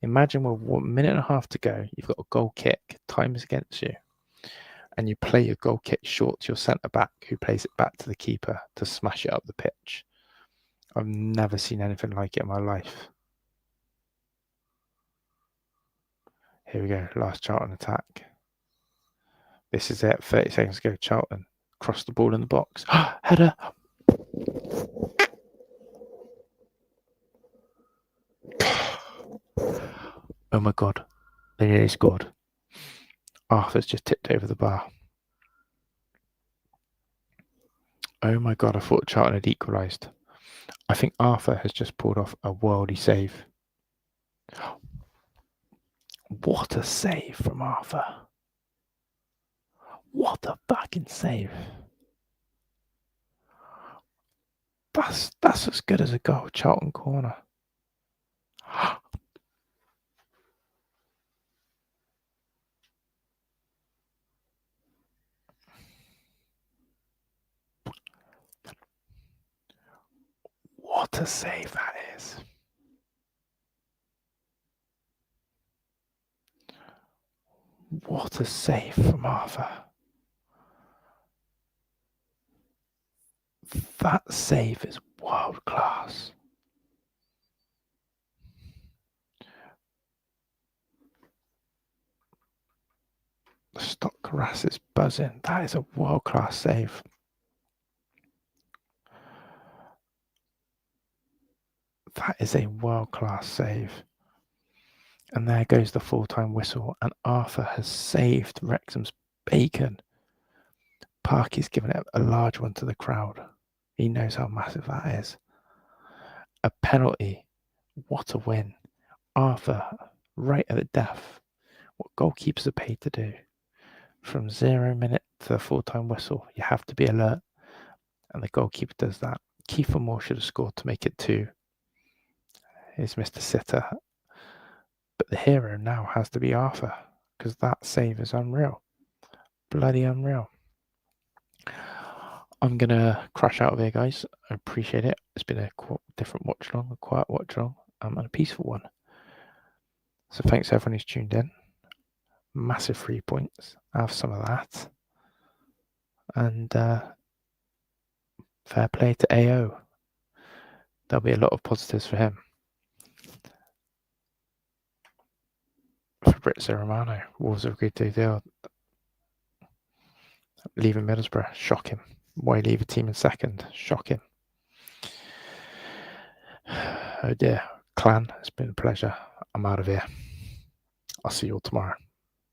Imagine with 1.5 minutes to go, you've got a goal kick, time is against you, and you play your goal kick short to your centre back, who plays it back to the keeper to smash it up the pitch. I've never seen anything like it in my life. Here we go, last Charlton attack. This is it, 30 seconds to go, Charlton. Cross the ball in the box. Header! Oh my God, they nearly scored. Arthur's just tipped over the bar. Oh my God, I thought Charlton had equalised. I think Arthur has just pulled off a worldy save. What a save from Arthur. What a fucking save. That's as good as a goal. Charlton corner. What a save that is. What a save from Arthur. That save is world class. The STōK Cae Ras is buzzing. That is a world class save. That is a world class save. And there goes the full-time whistle, and Arthur has saved Wrexham's bacon. Parky's given it a large one to the crowd. He knows how massive that is. A penalty. What a win. Arthur, right at the death. What goalkeepers are paid to do. From 0 minute to the full-time whistle, you have to be alert. And the goalkeeper does that. Kiefer Moore should have scored to make it 2. Here's Mr. Sitter. But the hero now has to be Arthur, because that save is unreal. Bloody unreal. I'm going to crash out of here, guys. I appreciate it. It's been a different watch-along, a quiet watch-along, and a peaceful one. So thanks everyone who's tuned in. Massive 3 points. Have some of that. And fair play to AO. There'll be a lot of positives for him. Fabrizio Romano, Wolves have agreed to deal. Leaving Middlesbrough, shocking. Why leave a team in second? Shocking. Oh dear. Clan, it's been a pleasure. I'm out of here. I'll see you all tomorrow.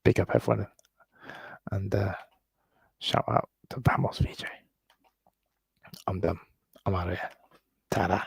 Big up everyone. And shout out to Vamos VJ. I'm done. I'm out of here. Ta-da.